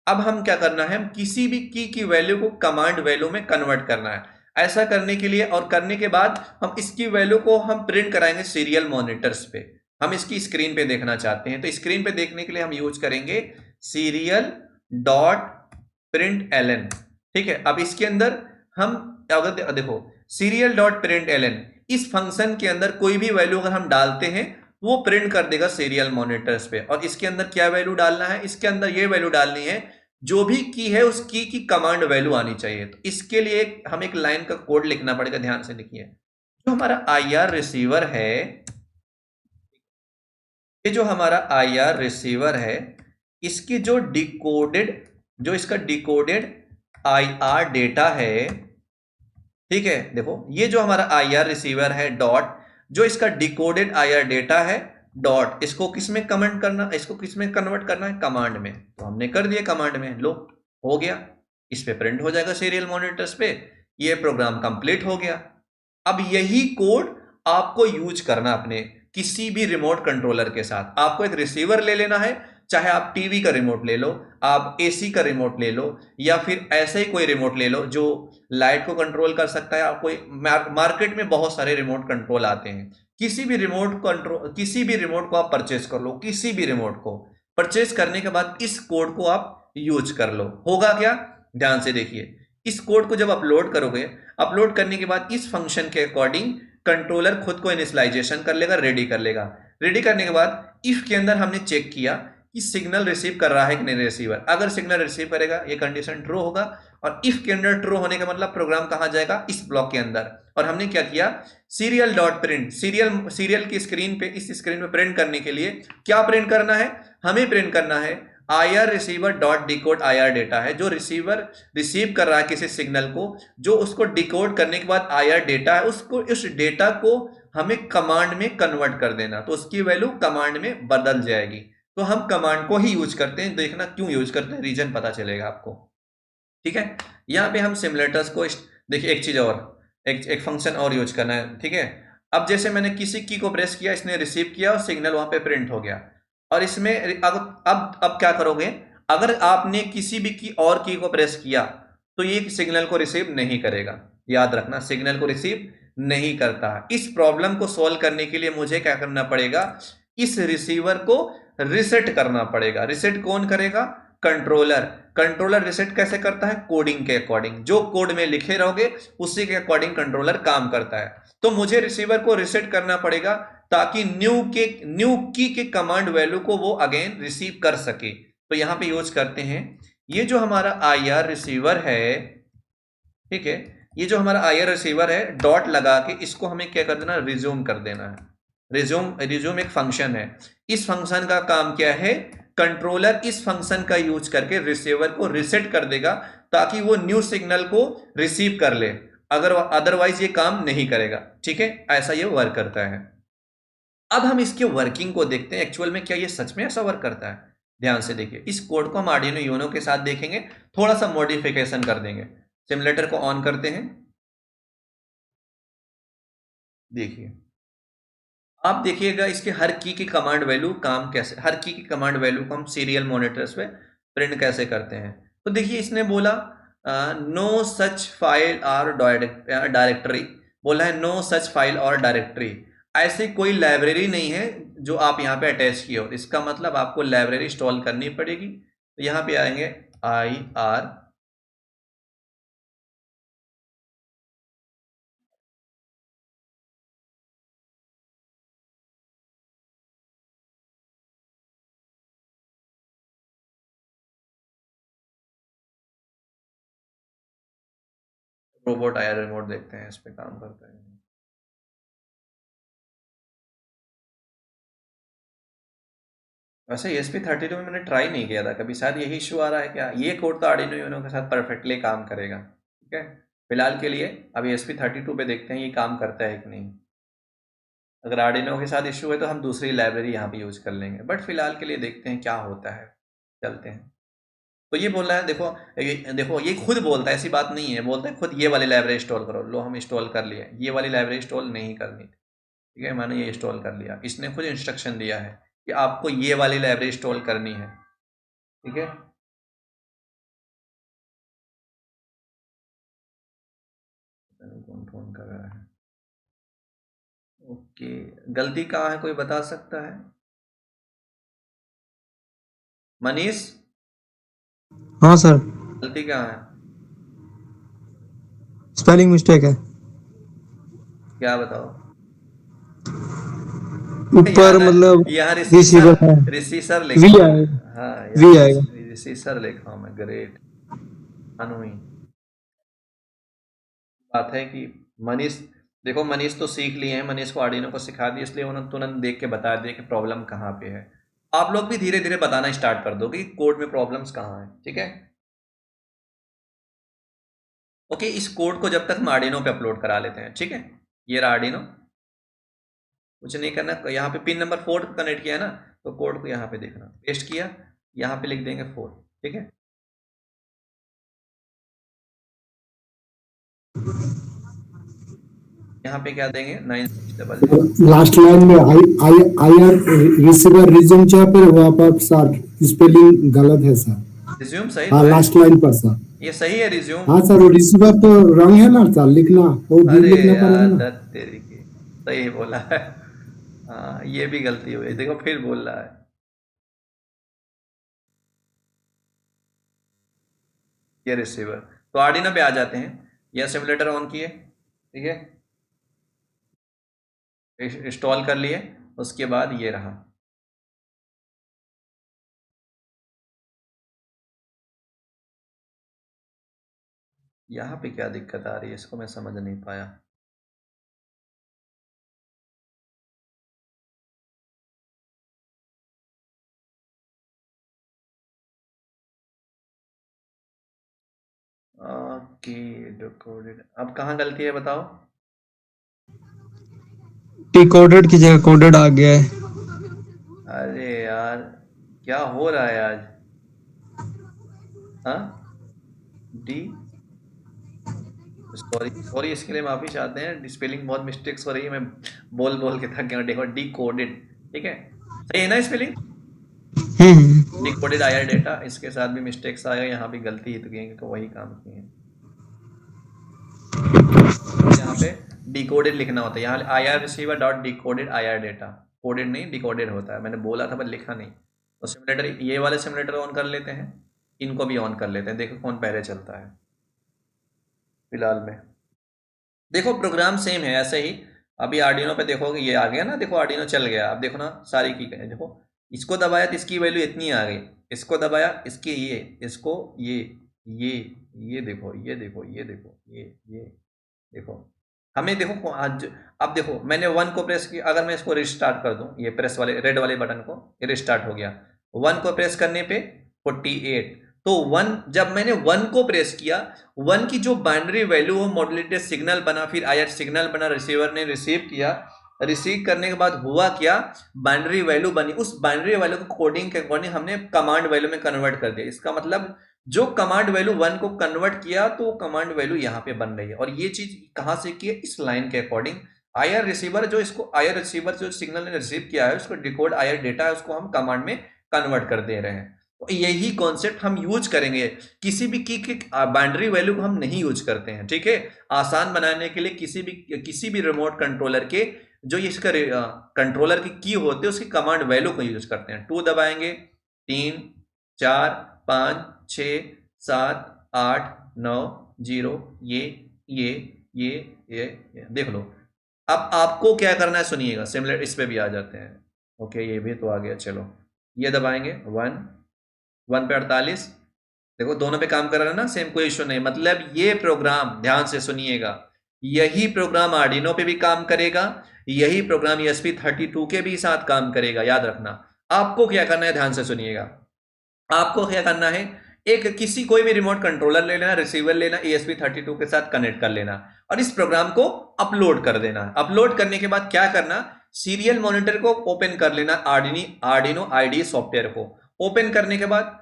अब हम क्या करना है, हम किसी भी की वैल्यू को कमांड वैल्यू में कन्वर्ट करना है। ऐसा करने के लिए और करने के बाद हम इसकी वैल्यू को हम प्रिंट कराएंगे सीरियल मॉनिटर्स पे। हम इसकी स्क्रीन पे देखना चाहते हैं, तो स्क्रीन पे देखने के लिए हम यूज करेंगे सीरियल डॉट प्रिंट एलन। ठीक है, अब इसके अंदर हम अगर देखो सीरियल डॉट प्रिंट एलन, इस फंक्शन के अंदर कोई भी वैल्यू अगर हम डालते हैं वो प्रिंट कर देगा सीरियल मॉनिटर्स पे। और इसके अंदर क्या वैल्यू डालना है, इसके अंदर ये वैल्यू डालनी है जो भी की है उस की कमांड वैल्यू आनी चाहिए। तो इसके लिए हम एक लाइन का कोड लिखना पड़ेगा, ध्यान से लिखिए। जो हमारा आई आर रिसीवर है, ये जो हमारा आई आर रिसीवर है, इसकी जो डिकोडेड, जो इसका डिकोडेड आई आर डेटा है, ठीक है, देखो ये जो हमारा आई आर रिसीवर है डॉट, जो इसका डिकोडेड आई आर डेटा है डॉट, इसको किसमें कमेंट करना, इसको किसमें कन्वर्ट करना है, कमांड में। तो हमने कर दिया कमांड में, लो हो गया, इस पे प्रिंट हो जाएगा सीरियल मॉनिटर्स पे। ये प्रोग्राम कंप्लीट हो गया। अब यही कोड आपको यूज करना अपने किसी भी रिमोट कंट्रोलर के साथ। आपको एक रिसीवर ले लेना है, चाहे आप टीवी का रिमोट ले लो, आप एसी का रिमोट ले लो, या फिर ऐसे ही कोई रिमोट ले लो जो लाइट को कंट्रोल कर सकता है। आपको मार्केट में बहुत सारे रिमोट कंट्रोल आते हैं। किसी भी रिमोट कंट्रोल, किसी भी रिमोट को आप परचेस कर लो, किसी भी रिमोट को परचेस करने के बाद इस कोड को आप यूज कर लो। होगा क्या, ध्यान से देखिए, इस कोड को जब अपलोड करोगे, अपलोड करने के बाद इस फंक्शन के अकॉर्डिंग कंट्रोलर खुद को इनिशियलाइजेशन कर लेगा, रेडी कर लेगा। रेडी करने के बाद इफ के अंदर हमने चेक किया कि सिग्नल रिसीव कर रहा है कि नहीं रिसीवर। अगर सिग्नल रिसीव करेगा ये कंडीशन ट्रू होगा, और इफ के अंदर ट्रू होने का मतलब प्रोग्राम कहां जाएगा, इस ब्लॉक के अंदर। और हमने क्या किया, सीरियल डॉट प्रिंट, सीरियल की स्क्रीन पे, इस स्क्रीन पे प्रिंट करने के लिए क्या प्रिंट करना है, हमें प्रिंट करना है I R receiver dot decode I R data है। जो रिसीवर रिसीव कर रहा है किसी सिग्नल को, जो उसको डिकोड करने के बाद आई आर डेटा है, उसको, इस डेटा को हमें कमांड में कन्वर्ट कर देना, तो उसकी वैल्यू कमांड में बदल जाएगी। तो हम कमांड को ही यूज करते हैं, देखना क्यों यूज करते हैं, रीजन पता चलेगा आपको। ठीक है, यहां पे हम सिमुलेटर्स को, देखिए एक चीज और, एक फंक्शन और यूज करना है। ठीक है, अब जैसे मैंने किसी की को प्रेस किया, इसने रिसीव किया और सिग्नल वहां पे प्रिंट हो गया। और इसमें अब क्या करोगे, अगर आपने किसी भी की और की को प्रेस किया तो ये सिग्नल को रिसीव नहीं करेगा। याद रखना, सिग्नल को रिसीव नहीं करता। इस प्रॉब्लम को सॉल्व करने के लिए मुझे क्या करना पड़ेगा, इस रिसीवर को रिसेट करना पड़ेगा। रिसेट कौन करेगा, कंट्रोलर। कंट्रोलर रिसेट कैसे करता है, कोडिंग के अकॉर्डिंग, जो कोड में लिखे रहोगे उसी के अकॉर्डिंग कंट्रोलर काम करता है। तो मुझे रिसीवर को रिसेट करना पड़ेगा ताकि न्यू की के कमांड वैल्यू को वो अगेन रिसीव कर सके। तो यहां पे यूज करते हैं, ये जो हमारा आई आर रिसीवर है, ठीक है, ये जो हमारा आई आर रिसीवर है, डॉट लगा के इसको हमें क्या कर देना, रिज्यूम कर देना है। रिज्यूम एक फंक्शन है। इस फंक्शन का काम क्या है, कंट्रोलर इस फंक्शन का यूज करके रिसीवर को रिसेट कर देगा ताकि वो न्यू सिग्नल को रिसीव कर ले, अगर अदरवाइज ये काम नहीं करेगा। ठीक है, ऐसा ये वर्क करता है। अब हम इसके वर्किंग को देखते हैं, एक्चुअल में क्या ये सच में ऐसा वर्क करता है। ध्यान से देखिए, इस कोड को हम आर्डिनो यूनो के साथ देखेंगे, थोड़ा सा मॉडिफिकेशन कर देंगे। सिमुलेटर को ऑन करते हैं। देखिए, आप देखिएगा इसके हर की कमांड वैल्यू काम कैसे, हर की कमांड वैल्यू को हम सीरियल मॉनिटर्स पे प्रिंट कैसे करते हैं। तो देखिए, इसने बोला नो सच फाइल और डायरेक्टरी, बोला है नो सच फाइल और डायरेक्टरी, ऐसे कोई लाइब्रेरी नहीं है जो आप यहाँ पे अटैच किए हो। इसका मतलब आपको लाइब्रेरी इंस्टॉल करनी पड़ेगी। तो यहाँ पे आएंगे IR रोबोट IR रिमोट, देखते हैं इस पे काम करता है। वैसे ESP32 में मैंने ट्राई नहीं किया था कभी, शायद यही इशू आ रहा है क्या। ये कोड तो आर्डिनो यूनो के साथ परफेक्टली काम करेगा। ठीक है, फिलहाल के लिए अब ESP32 पे देखते हैं ये काम करता है कि नहीं। अगर आर्डिनो के साथ इशू है तो हम दूसरी लाइब्रेरी यहाँ पे यूज कर लेंगे, बट फिलहाल के लिए देखते हैं क्या होता है। चलते हैं। तो ये बोल रहा है, देखो ये खुद बोलता है, ऐसी बात नहीं है, बोलता है खुद ये वाली लाइब्रेरी इंस्टॉल करो। लो, हम इंस्टॉल कर लिए, ये वाली लाइब्रेरी इंस्टॉल नहीं करनी थी। ठीक है, मैंने ये इंस्टॉल कर लिया। इसने खुद इंस्ट्रक्शन दिया है कि आपको ये वाली लाइब्रेरी इंस्टॉल करनी है। ठीक है, कौन फोन कर रहा है। ओके, गलती कहाँ है, कोई बता सकता है? मनीष, हाँ सर, गलती कहाँ है? स्पेलिंग मिस्टेक है। क्या बताओ? ऊपर मतलब यहाँ ऋषि रिसीवर है, सर, ऋषि सर वी लिखा हूँ। आएगा, हाँ, वी यहाँ आएगा। ऋषि सर लिखा हूँ मैं। ग्रेट। अनुई बात है कि मनीष, देखो मनीष तो सीख लिए हैं, मनीष को आर्डिनो को सिखा दिया, इसलिए उन्होंने तुरंत देख के बता दिया कि प्रॉब्लम कहाँ पे है। आप लोग भी धीरे धीरे बताना स्टार्ट कर दो कि कोड में प्रॉब्लम्स कहाँ है। ठीक है, ओके, इस कोड को जब तक हम आर्डिनो पे अपलोड करा लेते हैं। ठीक है, ये रहा आर्डिनो, कुछ नहीं करना। यहाँ पे पिन नंबर 4 कनेक्ट किया है ना, तो कोड को यहाँ पे देखना, पेस्ट किया, यहाँ पे लिख देंगे 4। ठीक है, यहाँ पे क्या देंगे 9600। लास्ट लाइन में आई आई आई आर रिसीवर रिज्यूम चाहे पर वहाँ पर सर स्पेलिंग गलत है सर। रिज्यूम सही हाँ, तो है, लास्ट लाइन पर सर। ये सही है रिज्यूम। हाँ सर, वो रिसीवर तो रंग है ना सर, लिखना वो भी अरे लिखना पड़ेगा यार, ना। दत्त तेरी की, सही बोला है। हाँ, ये भी गलती हुई, देखो फिर बोल रहा है। ये रिसीवर, तो आर्डिनो पे आ जाते हैं। यह सिमुलेटर ऑन किए, ठीक है, इंस्टॉल कर लिए, उसके बाद ये रहा। यहाँ पे क्या दिक्कत आ रही है, इसको मैं समझ नहीं पाया। ओके, डिकोडेड, अब कहाँ गलती है बताओ? टी कोडेड की जगह कोडेड आ गया है। अरे यार, क्या हो रहा है आज? हाँ, डी, सॉरी सॉरी, इसके लिए माफी चाहते हैं, स्पेलिंग बहुत मिस्टेक्स हो रही है, मैं बोल बोल के थक गया। देखो, डी कोडेड, ठीक है, सही है ना स्पेलिंग? डिकोडेड आया डेटा, इसके साथ भी मिस्टेक्स आया, यहाँ भी गलती ही तो की, तो वही काम किए हैं। यहाँ पे डिकोडेड लिखना होता है, यहाँ IR receiver dot decoded IR data, coded नहीं डिकोडेड होता है। मैंने बोला था पर लिखा नहीं। तो सिमुलेटर, ये वाले सिमुलेटर ऑन कर लेते हैं, इनको भी ऑन कर लेते हैं, देखो कौन पहले चलता है। फिलहाल में देखो प्रोग्राम सेम है ऐसे ही। अभी आर्डिनो पे देखोगे ये आ गया ना, देखो आर्डिनो चल गया। अब देखो ना, सारी की देखो, इसको दबाया तो इसकी वैल्यू इतनी आ गई, इसको दबाया इसकी ये, इसको ये ये देखो, ये देखो, ये देखो, ये देखो। हमें देखो आज, अब देखो मैंने 1 को प्रेस किया, अगर मैं इसको रिस्टार्ट कर दूं, ये प्रेस वाले रेड वाले बटन को, ये रिस्टार्ट हो गया। 1 को प्रेस करने पे 48, तो 1 जब मैंने 1 को प्रेस किया, 1 की जो बाइनरी वैल्यू वो मॉड्यूलेटेड सिग्नल बना, फिर आईआर सिग्नल बना, रिसीवर ने रिसीव किया, रिसीव करने के बाद हुआ क्या, बाइनरी वैल्यू बनी, उस बाइनरी वैल्यू को कोडिंग के अकॉर्डिंग हमने कमांड वैल्यू में कन्वर्ट कर दिया। इसका मतलब जो कमांड वैल्यू 1 को कन्वर्ट किया तो कमांड वैल्यू यहां पे बन रही है। और ये चीज कहां से की है, इस लाइन के अकॉर्डिंग। आईआर रिसीवर जो इसको आईआर रिसीवर जो सिग्नल ने रिसीव किया है उसको डिकोड आईआर डेटा है उसको हम कमांड में कन्वर्ट कर दे रहे हैं। तो यही कॉन्सेप्ट हम यूज करेंगे, किसी भी की बाइनरी वैल्यू को हम नहीं यूज करते हैं, ठीक है। आसान बनाने के लिए किसी भी रिमोट कंट्रोलर के जो इसका कंट्रोलर की होते हैं उसकी कमांड वैल्यू को यूज करते हैं। 2 दबाएंगे, 3 4 5 6 7 8 9 0, ये देख लो। अब आपको क्या करना है सुनिएगा, सिमुलेट इस पे भी आ जाते हैं। ओके ये भी तो आ गया, चलो ये दबाएंगे 1 पे 48, देखो दोनों पे काम कर रहा है ना, सेम, कोई इश्यू नहीं। मतलब ये प्रोग्राम ध्यान से सुनिएगा, यही प्रोग्राम आर्डिनो पे भी काम करेगा, यही प्रोग्राम ESP32 के भी साथ काम करेगा, याद रखना। आपको क्या करना है, ध्यान से सुनिएगा, आपको क्या करना है, किसी कोई भी रिमोट कंट्रोलर ले लेना, रिसीवर लेना, ESP32 के साथ कनेक्ट कर लेना और इस प्रोग्राम को अपलोड कर देना। अपलोड करने के बाद क्या करना, सीरियल मॉनिटर को ओपन कर लेना, आर्डिनो IDE सॉफ्टवेयर को ओपन करने के बाद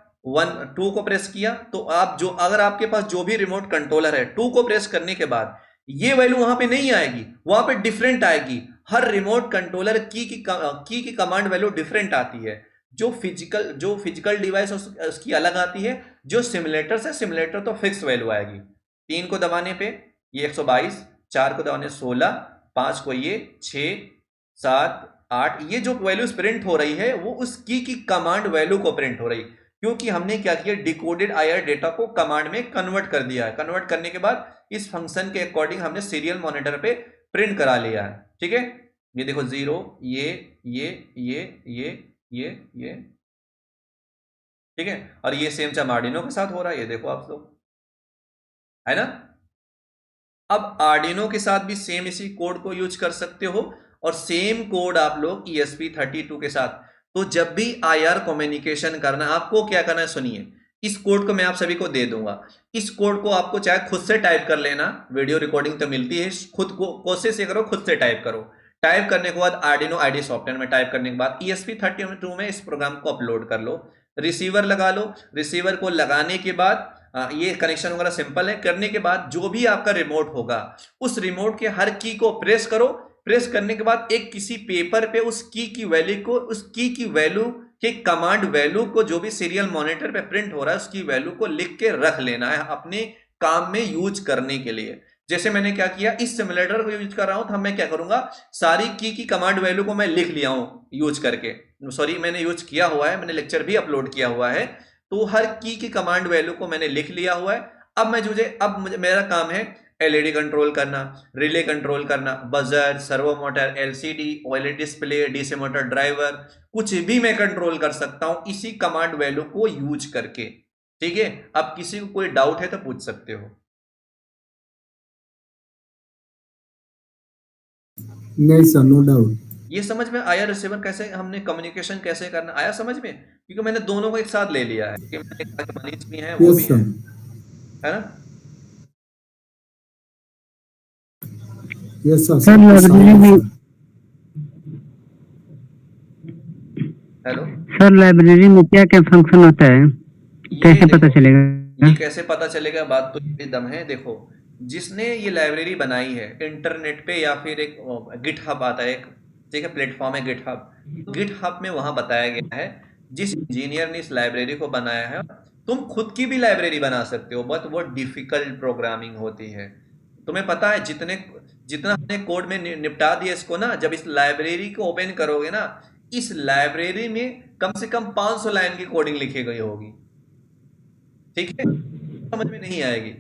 2 को प्रेस किया तो अगर आपके पास जो भी रिमोट कंट्रोलर है, 2 को प्रेस करने के बाद ये वैल्यू वहां पे नहीं आएगी, वहां पे डिफरेंट आएगी। हर रिमोट कंट्रोलर की कमांड वैल्यू डिफरेंट आती है। जो फिजिकल डिवाइस उसकी अलग आती है, जो सिमुलेटर से सिमुलेटर तो फिक्स वैल्यू आएगी। 3 को दबाने पे ये 122, 4 को दबाने 16, 5 को ये 6 7 8, ये जो वैल्यूज प्रिंट हो रही है वो उस की कमांड वैल्यू को प्रिंट हो रही, क्योंकि हमने क्या किया, डिकोडेड आईआर डेटा को कमांड में कन्वर्ट कर दिया है। कन्वर्ट करने के बाद इस फंक्शन के अकॉर्डिंग हमने सीरियल मॉनिटर पे प्रिंट करा लिया है, ठीक है। ये देखो 0, ये ठीक है, और ये सेम आर्डिनो के साथ हो रहा है, ये देखो आप लोग, है ना। अब आर्डिनो के साथ भी सेम इसी कोड को यूज कर सकते हो और सेम कोड आप लोग ESP32 के साथ। तो जब भी आईआर कम्युनिकेशन करना, आपको क्या करना है सुनिए, इस कोड को मैं आप सभी को दे दूंगा। इस कोड को आपको चाहे खुद से टाइप कर लेना, वीडियो रिकॉर्डिंग तो मिलती है, खुद को कोशिश करो, खुद से टाइप करो। टाइप करने के बाद आर्डिनो IDE सॉफ्टवेयर में टाइप करने के बाद ESP32 में इस प्रोग्राम को अपलोड कर लो, रिसीवर लगा लो। रिसीवर को लगाने के बाद ये कनेक्शन वगैरह सिंपल है, करने के बाद जो भी आपका रिमोट होगा उस रिमोट के हर की को प्रेस करो। प्रेस करने के बाद एक किसी पेपर पे उस की वैल्यू को, उस की वैल्यू के कमांड वैल्यू को जो भी सीरियल मॉनिटर पे प्रिंट हो रहा है उसकी वैल्यू को लिख के रख लेना है अपने काम में यूज करने के लिए। जैसे मैंने क्या किया, इस सिमुलेटर को यूज कर रहा हूं तो मैं क्या करूंगा, सारी की कमांड वैल्यू को मैं लिख लिया हूं यूज करके, सॉरी मैंने यूज किया हुआ है, मैंने लेक्चर भी अपलोड किया हुआ है, तो हर की कमांड वैल्यू को मैंने लिख लिया हुआ है। अब मुझे मेरा काम है एलईडी कंट्रोल करना, रिले कंट्रोल करना, buzzer, servo motor, LCD, OLED display, DC motor driver, कुछ भी मैं कंट्रोल कर सकता हूं इसी कमांड वैल्यू को यूज करके, ठीक है। अब किसी को कोई डाउट है तो पूछ सकते हो। नहीं सर, नो डाउट। ये समझ में आया, रिसीवर कैसे हमने कम्युनिकेशन कैसे करना आया समझ में, क्योंकि मैंने दोनों को एक साथ ले लिया है कि मैंने मनीष भी है वो भी है ना। Yes sir. Hello sir, library में क्या क्या फंक्शन होता है, कैसे पता चलेगा? ये कैसे पता चलेगा, बात तो ये दम है। देखो जिसने ये लाइब्रेरी बनाई है इंटरनेट पे या फिर एक गिटहब आता है, एक ठीक है प्लेटफॉर्म है गिटहब। गिटहब में वहां बताया गया है जिस इंजीनियर ने इस लाइब्रेरी को बनाया है, तुम खुद की भी लाइब्रेरी बना सकते हो, बट वो डिफिकल्ट प्रोग्रामिंग होती है। तुम्हें पता है जितना हमने कोड में निपटा दिया इसको ना, जब इस लाइब्रेरी को ओपन करोगे ना, इस लाइब्रेरी में कम से कम 500 लाइन की कोडिंग लिखी गई होगी, ठीक है, समझ में नहीं आएगी।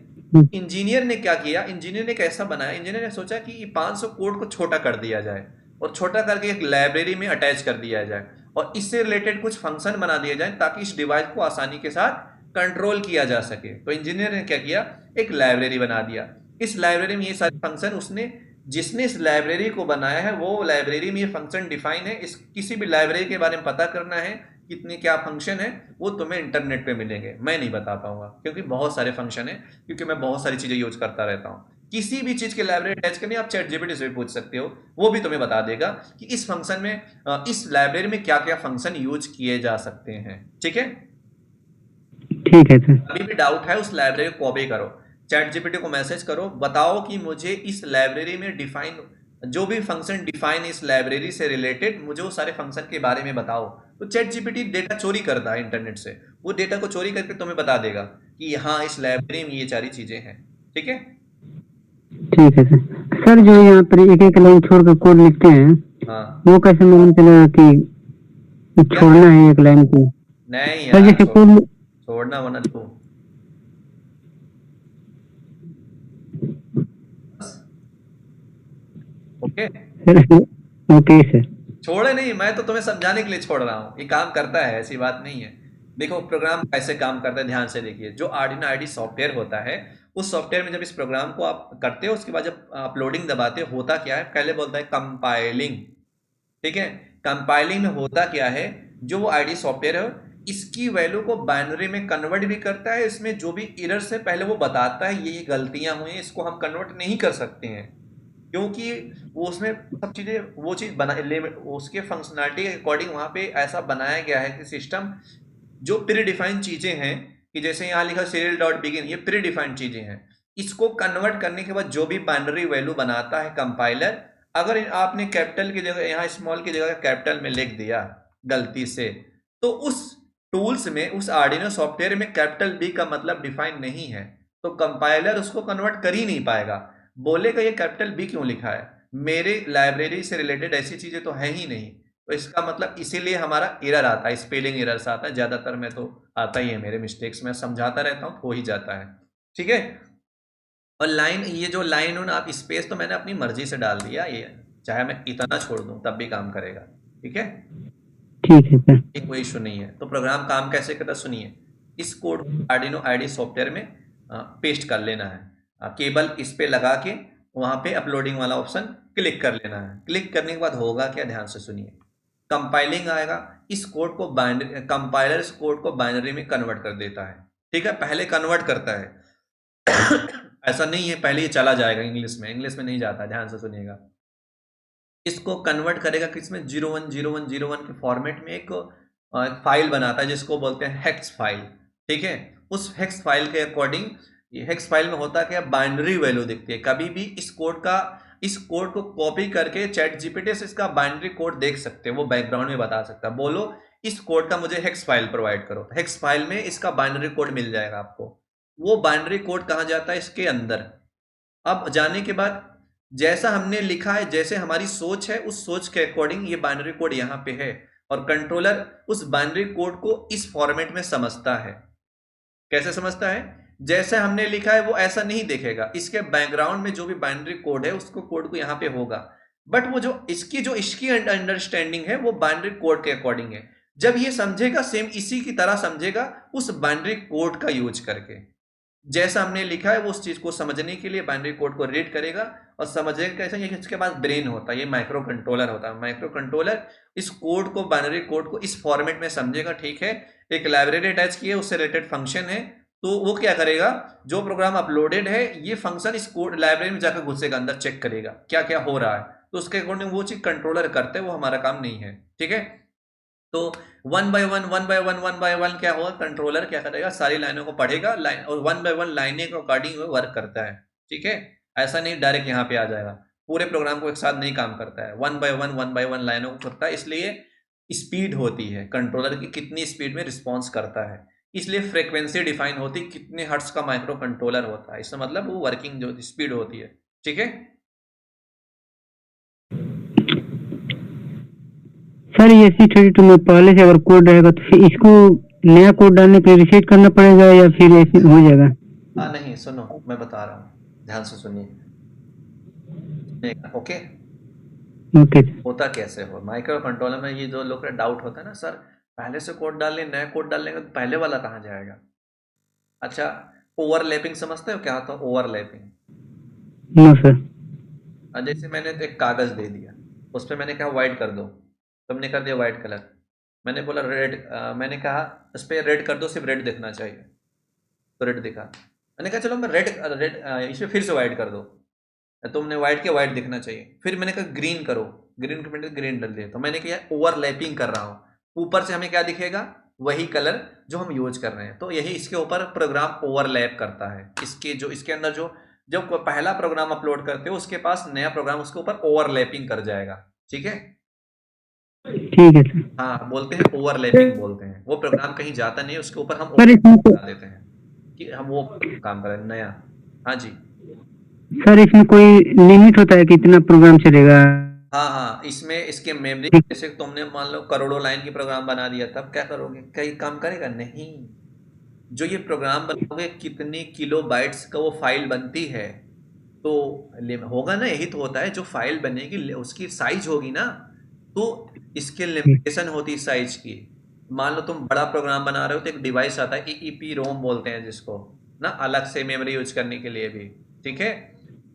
इंजीनियर ने क्या किया, इंजीनियर ने कैसा बनाया, इंजीनियर ने सोचा कि 500 कोड को छोटा कर दिया जाए और छोटा करके एक लाइब्रेरी में अटैच कर दिया जाए और इससे रिलेटेड कुछ फंक्शन बना दिए जाए ताकि इस डिवाइस को आसानी के साथ कंट्रोल किया जा सके। तो इंजीनियर ने क्या किया, एक लाइब्रेरी बना दिया। इस लाइब्रेरी में ये सारे फंक्शन जिसने इस लाइब्रेरी को बनाया है वो लाइब्रेरी में ये फंक्शन डिफाइन है। इस किसी भी लाइब्रेरी के बारे में पता करना है, कितने क्या फंक्शन है वो तुम्हें इंटरनेट पे मिलेंगे, मैं नहीं बता पाऊंगा क्योंकि बहुत सारे फंक्शन है, क्योंकि मैं बहुत सारी चीज़ें यूज करता रहता हूँ। किसी भी चीज़ की लाइब्रेरी अटैच करनी आप चैट जीपीटी से भी पूछ सकते हो, वो भी तुम्हें बता देगा कि इस फंक्शन में इस लाइब्रेरी में क्या क्या फंक्शन यूज किए जा सकते हैं। ठीक है, ठीक है सर। अभी भी डाउट है उस लाइब्रेरी को कॉपी करो, चैट जीपीटी को मैसेज करो, बताओ कि मुझे इस लाइब्रेरी में डिफाइन जो भी फंक्शन डिफाइन इस लाइब्रेरी से रिलेटेड मुझे वो सारे फंक्शन के बारे में बताओ। तो चैट जीपीटी डेटा चोरी करता है इंटरनेट से, वो डेटा को चोरी करके तुम्हें बता देगा कि हाँ इस लाइब्रेरी में ये सारी चीजें हैं। ठीक है, ठीक है सर। सर जो यहाँ पर एक एक लाइन छोड़ कर कोड लिखते हैं, हाँ वो कैसे मालूम चलेगा कि क्या छोड़ना है एक लाइन को? नहीं सर यार, जैसे कोड छोड़ना वरना तो ओके, ओके सर। छोड़े नहीं, मैं तो तुम्हें समझाने के लिए छोड़ रहा हूँ, ये काम करता है, ऐसी बात नहीं है। देखो प्रोग्राम कैसे काम करता है, ध्यान से देखिए। जो आर्डिनो आईडी सॉफ्टवेयर होता है, उस सॉफ्टवेयर में जब इस प्रोग्राम को आप करते हो, उसके बाद जब अपलोडिंग दबाते हो, होता क्या है, पहले बोलता है कंपाइलिंग। ठीक है, कंपाइलिंग में होता क्या है, जो वो आईडी सॉफ्टवेयर है इसकी वैल्यू को बाइनरी में कन्वर्ट भी करता है, इसमें जो भी एरर से पहले वो बताता है ये गलतियां हुई हैं, इसको हम कन्वर्ट नहीं कर सकते हैं, क्योंकि वो उसमें सब चीज़ें वो चीज़ बना उसके फंक्शनैलिटी के अकॉर्डिंग वहाँ पे ऐसा बनाया गया है कि सिस्टम जो प्री डिफाइंड चीज़ें हैं, कि जैसे यहाँ लिखा सीरियल डॉट बिगिन, ये प्री डिफाइंड चीज़ें हैं, इसको कन्वर्ट करने के बाद जो भी बाइनरी वैल्यू बनाता है कंपाइलर, अगर आपने कैपिटल की जगह यहाँ स्मॉल की जगह कैपिटल में लिख दिया गलती से, तो उस टूल्स में, उस आर्डिनो सॉफ्टवेयर में कैपिटल बी का मतलब डिफाइन नहीं है, तो कंपाइलर उसको कन्वर्ट कर ही नहीं पाएगा, बोलेगा ये कैपिटल बी क्यों लिखा है, मेरे लाइब्रेरी से रिलेटेड ऐसी चीजें तो है ही नहीं। तो इसका मतलब इसीलिए हमारा एरर आता है, स्पेलिंग एरर्स आता है ज्यादातर, में तो आता ही है, मेरे मिस्टेक्स में समझाता रहता हूँ, हो ही जाता है। ठीक है, और लाइन, ये जो लाइन हो ना, आप स्पेस तो मैंने अपनी मर्जी से डाल दिया, ये चाहे मैं इतना छोड़ दूं तब भी काम करेगा। ठीक है, ठीक है सर। ये कोई इशू नहीं है। तो प्रोग्राम काम कैसे करता है सुनिए, इस कोड आर्डिनो आईडी सॉफ्टवेयर में पेस्ट कर लेना है, केबल इस पे लगा के वहां पे अपलोडिंग वाला ऑप्शन क्लिक कर लेना है। क्लिक करने के बाद होगा क्या, ध्यान से सुनिए, कंपाइलिंग आएगा, इस कोड को बाइनरी, कंपाइलर इस कोड को बाइनरी में कन्वर्ट कर देता है। ठीक है, पहले कन्वर्ट करता है ऐसा नहीं है पहले ये चला जाएगा इंग्लिश में नहीं जाता, ध्यान से सुनिएगा। इसको कन्वर्ट करेगा किसमें, 010101 के फॉर्मेट में एक फाइल बनाता है जिसको बोलते हैं हेक्स फाइल। ठीक है, उस हेक्स फाइल के अकॉर्डिंग, हेक्स फाइल में होता क्या, बाइनरी वैल्यू दिखती है। कभी भी इस कोड को कॉपी करके चैट जीपीटी से इसका बाइनरी कोड देख सकते हैं, वो बैकग्राउंड में बता सकता है, बोलो इस कोड का मुझे हेक्स फाइल प्रोवाइड करो, हेक्स फाइल में इसका बाइनरी कोड मिल जाएगा आपको। वो बाइनरी कोड कहाँ जाता है, इसके अंदर। अब जाने के बाद जैसा हमने लिखा है, जैसे हमारी सोच है, उस सोच के अकॉर्डिंग ये बाइनरी कोड यहाँ पे है, और कंट्रोलर उस बाइनरी कोड को इस फॉर्मेट में समझता है। कैसे समझता है, जैसे हमने लिखा है वो ऐसा नहीं देखेगा, इसके बैकग्राउंड में जो भी बाइनरी कोड है उसको कोड को यहाँ पे होगा, बट वो जो इसकी अंडरस्टैंडिंग है वो बाइनरी कोड के अकॉर्डिंग है। जब ये समझेगा सेम इसी की तरह समझेगा उस बाइनरी कोड का यूज करके, जैसा हमने लिखा है वो उस चीज को समझने के लिए बाइनरी कोड को रीड करेगा और समझेगा कैसे। ये इसके पास ब्रेन होता है, ये माइक्रो कंट्रोलर होता है, माइक्रो कंट्रोलर इस कोड को, बाइनरी कोड को इस फॉर्मेट में समझेगा। ठीक है, एक लाइब्रेरी अटैच की है, उससे रिलेटेड फंक्शन है, तो वो क्या करेगा, जो प्रोग्राम अपलोडेड है ये फंक्शन इस कोड लाइब्रेरी में जाकर घुसेगा, अंदर चेक करेगा क्या क्या हो रहा है, तो उसके अकॉर्डिंग वो चीज कंट्रोलर करते हैं, वो हमारा काम नहीं है। ठीक है, तो वन बाय वन क्या होगा, कंट्रोलर क्या करेगा, सारी लाइनों को पढ़ेगा, लाइन और वन बाय वन लाइनें के अकॉर्डिंग वर्क करता है। ठीक है, ऐसा नहीं डायरेक्ट यहाँ पे आ जाएगा, पूरे प्रोग्राम को एक साथ नहीं काम करता है, वन बाय वन लाइनों को करता है, इसलिए स्पीड होती है कंट्रोलर की, कितनी स्पीड में रिस्पॉन्स करता है, इसलिए फ्रीक्वेंसी डिफाइन होती है, कितने हर्ट्ज का माइक्रो कंट्रोलर होता है, इसका मतलब वो वर्किंग जो स्पीड होती है। ठीक है, सर ये C32 में पहले से अगर कोड रहेगा तो फिर इसको नया कोड डालने के लिए रीसेट करना पड़ेगा या फिर ऐसे हो जाएगा? नहीं सुनो, मैं बता रहा हूँ, ध्यान से सुनिए। ओके, ओके होता कैसे हो माइक्रो कंट्रोलर में, ये जो लोग का डाउट होता है ना, सर पहले से कोड डाल लें, नया कोड डाल लेंगे तो पहले वाला कहाँ जाएगा। अच्छा, ओवरलैपिंग समझते हो क्या होता है ओवरलैपिंग? No sir. जैसे मैंने एक कागज दे दिया, उस पर मैंने कहा व्हाइट कर दो, तुमने कर दिया व्हाइट कलर, मैंने बोला रेड, मैंने कहा इस पर रेड कर दो, सिर्फ रेड दिखना चाहिए, तो रेड दिखा। मैंने कहा चलो मैं रेड इस पर फिर से वाइट कर दो, तुमने वाइट के वाइट दिखना चाहिए। फिर मैंने कहा ग्रीन करो, ग्रीन के मैंने ग्रीन डाल दिया। तो मैंने किया ओवरलैपिंग कर रहा हूँ, ऊपर से हमें क्या दिखेगा, वही कलर जो हम यूज कर रहे हैं। तो यही इसके ऊपर प्रोग्राम ओवरलैप करता है। इसके अंदर जो जब पहला प्रोग्राम अपलोड करते हो उसके पास नया प्रोग्राम उसके ऊपर ओवरलैपिंग कर जाएगा। ठीक है, ठीक है सर। हाँ बोलते हैं ओवरलैपिंग बोलते हैं। वो प्रोग्राम कहीं जाता नहीं है, उसके ऊपर हम सर इसमें बता देते हैं कि हम वो काम करें नया। हाँ जी, सर इसमें कोई लिमिट होता है कि इतना प्रोग्राम चलेगा? हाँ, इसमें इसके मेमोरी, जैसे तुमने मान लो करोड़ों लाइन की प्रोग्राम बना दिया, तब क्या करोगे, कहीं काम करेगा नहीं। जो ये प्रोग्राम बनाओगे कितनी किलो बाइट्स का वो फाइल बनती है, तो होगा ना, यही तो होता है। जो फाइल बनेगी उसकी साइज होगी ना, तो इसके लिमिटेशन होती है साइज की। मान लो तुम बड़ा प्रोग्राम बना रहे हो तो एक डिवाइस आता है EEPROM बोलते हैं जिसको ना, अलग से मेमोरी यूज करने के लिए भी। ठीक है,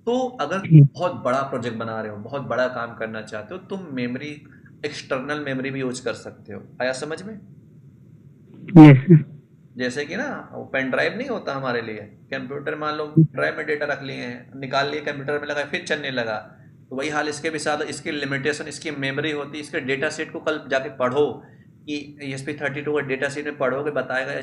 तो अगर बहुत बड़ा प्रोजेक्ट बना रहे हो, बहुत बड़ा काम करना चाहते हो, तुम मेमोरी, एक्सटर्नल मेमोरी भी यूज कर सकते हो। आया समझ में? Yes sir. जैसे कि ना वो पेन ड्राइव नहीं होता हमारे लिए, कंप्यूटर मान लो ड्राइव में डेटा रख लिए हैं, निकाल लिए कंप्यूटर में लगा, फिर चलने लगा, तो वही हाल इसके भी साथ। इसकी लिमिटेशन, इसकी मेमोरी होती है। इसके डेटा सेट को कल जाके पढ़ो कि ESP32 का डेटा सेट में पढ़ोगे, बताएगा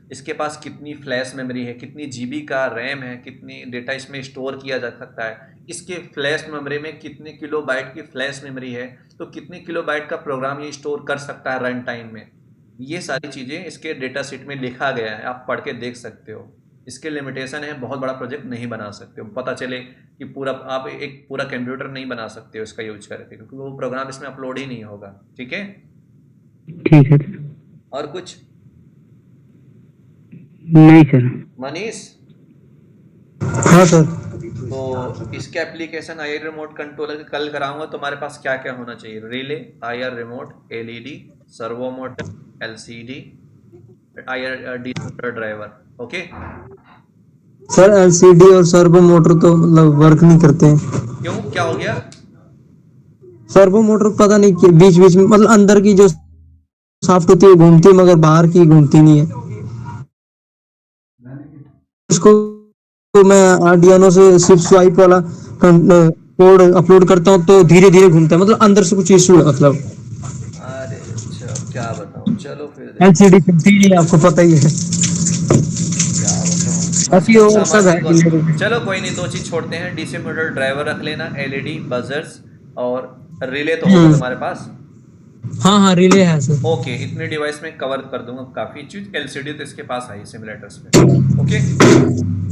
इसके पास कितनी फ्लैश मेमोरी है, कितनी GB का रैम है, कितनी डेटा इसमें स्टोर किया जा सकता है, इसके फ्लैश मेमोरी में कितने किलोबाइट की फ्लैश मेमोरी है, तो कितने किलोबाइट का प्रोग्राम ये स्टोर कर सकता है रन टाइम में। ये सारी चीज़ें इसके डेटा शीट में लिखा गया है, आप पढ़ के देख सकते हो। इसके लिमिटेशन है, बहुत बड़ा प्रोजेक्ट नहीं बना सकते हो। पता चले कि पूरा आप एक पूरा कंप्यूटर नहीं बना सकते हो इसका यूज करके, क्योंकि वो प्रोग्राम इसमें अपलोड ही नहीं होगा। ठीक है, ठीक है। और कुछ? नहीं सर। मनीष, हाँ सर। तो इसके एप्लीकेशन IR रिमोट कंट्रोलर कल कराऊंगा। तुम्हारे पास क्या क्या होना चाहिए? Relay, IR remote, LED, servo motor, LCD, IR DC driver. Okay sir LCD और सर्वो मोटर तो मतलब वर्क नहीं करते हैं। क्यों, क्या हो गया? सर्वो मोटर पता नहीं कि बीच बीच में मतलब अंदर की जो सॉफ्ट होती है घूमती है, मगर बाहर की घूमती नहीं है। इसको तो मैं आर्डियानो से सिर्फ स्वाइप वाला कोड अपलोड करता हूँ तो धीरे धीरे घूमता है, मतलब अंदर से कुछ इशू है। मतलब अरे अच्छा, क्या बताऊं, चलो फिर LCD चलती नहीं, आपको पता ही है। क्या बताऊं, बाकी और सब है। चलो कोई नहीं, दो चीज छोड़ते हैं। DC मोटर ड्राइवर रख लेना, LED, बजर्स और रिले तो होगा तुम्हारे पास। हाँ हाँ, रिले है सर। ओके, इतने डिवाइस में कवर कर दूंगा काफी चीज। LCD तो इसके पास है सिमुलेटर्स पे। ओके,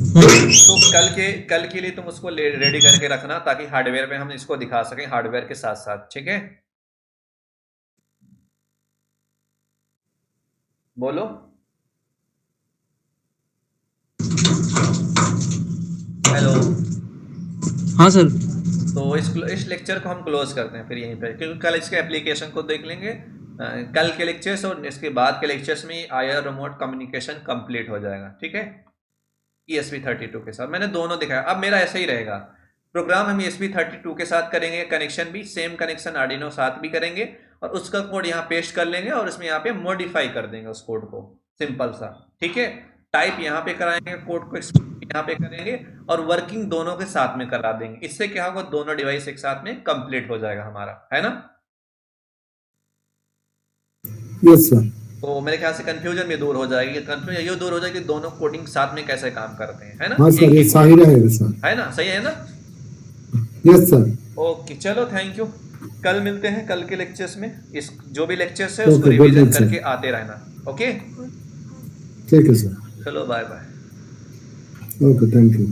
तो कल के लिए तुम उसको रेडी करके रखना, ताकि हार्डवेयर में हम इसको दिखा सकें हार्डवेयर के साथ साथ। ठीक है, बोलो। हेलो। हाँ सर। तो इस लेक्चर को हम क्लोज करते हैं फिर यहीं पे, क्योंकि कल इसके एप्लीकेशन को देख लेंगे। कल के लेक्चर्स और इसके बाद के लेक्चर्स में IR रिमोट कम्युनिकेशन कंप्लीट हो जाएगा। ठीक है, ESP32 के साथ मैंने दोनों दिखाया। अब मेरा ऐसा ही रहेगा, प्रोग्राम हम ESP32 के साथ करेंगे, कनेक्शन भी सेम कनेक्शन आर्डिनो साथ भी करेंगे, और उसका कोड यहाँ पेस्ट कर लेंगे और इसमें यहाँ पे मॉडिफाई कर देंगे उस कोड को, सिंपल सा। ठीक है, टाइप यहाँ पे कराएंगे, कोड को यहाँ पे करेंगे, और वर्किंग दोनों के साथ में करा देंगे। इससे क्या होगा, दोनों डिवाइस एक साथ में कंप्लीट हो जाएगा हमारा, है ना? Yes sir. तो मेरे ख्याल से कंफ्यूजन भी दूर हो जाएगी। कंफ्यूजन ये दूर हो जाएगी, दोनों कोडिंग साथ में कैसे काम करते हैं, है ना? हाँ सर, ये सही रहेगा सर, है ना? सही है ना? Yes sir. ओके, चलो थैंक यू। कल मिलते हैं कल के लेक्चर्स में। इस जो भी लेक्चर्स है उसको Okay, good रिवीजन night, करके sir. आते रहना। ओके, ठीक है सर। चलो bye bye. Okay, thank you.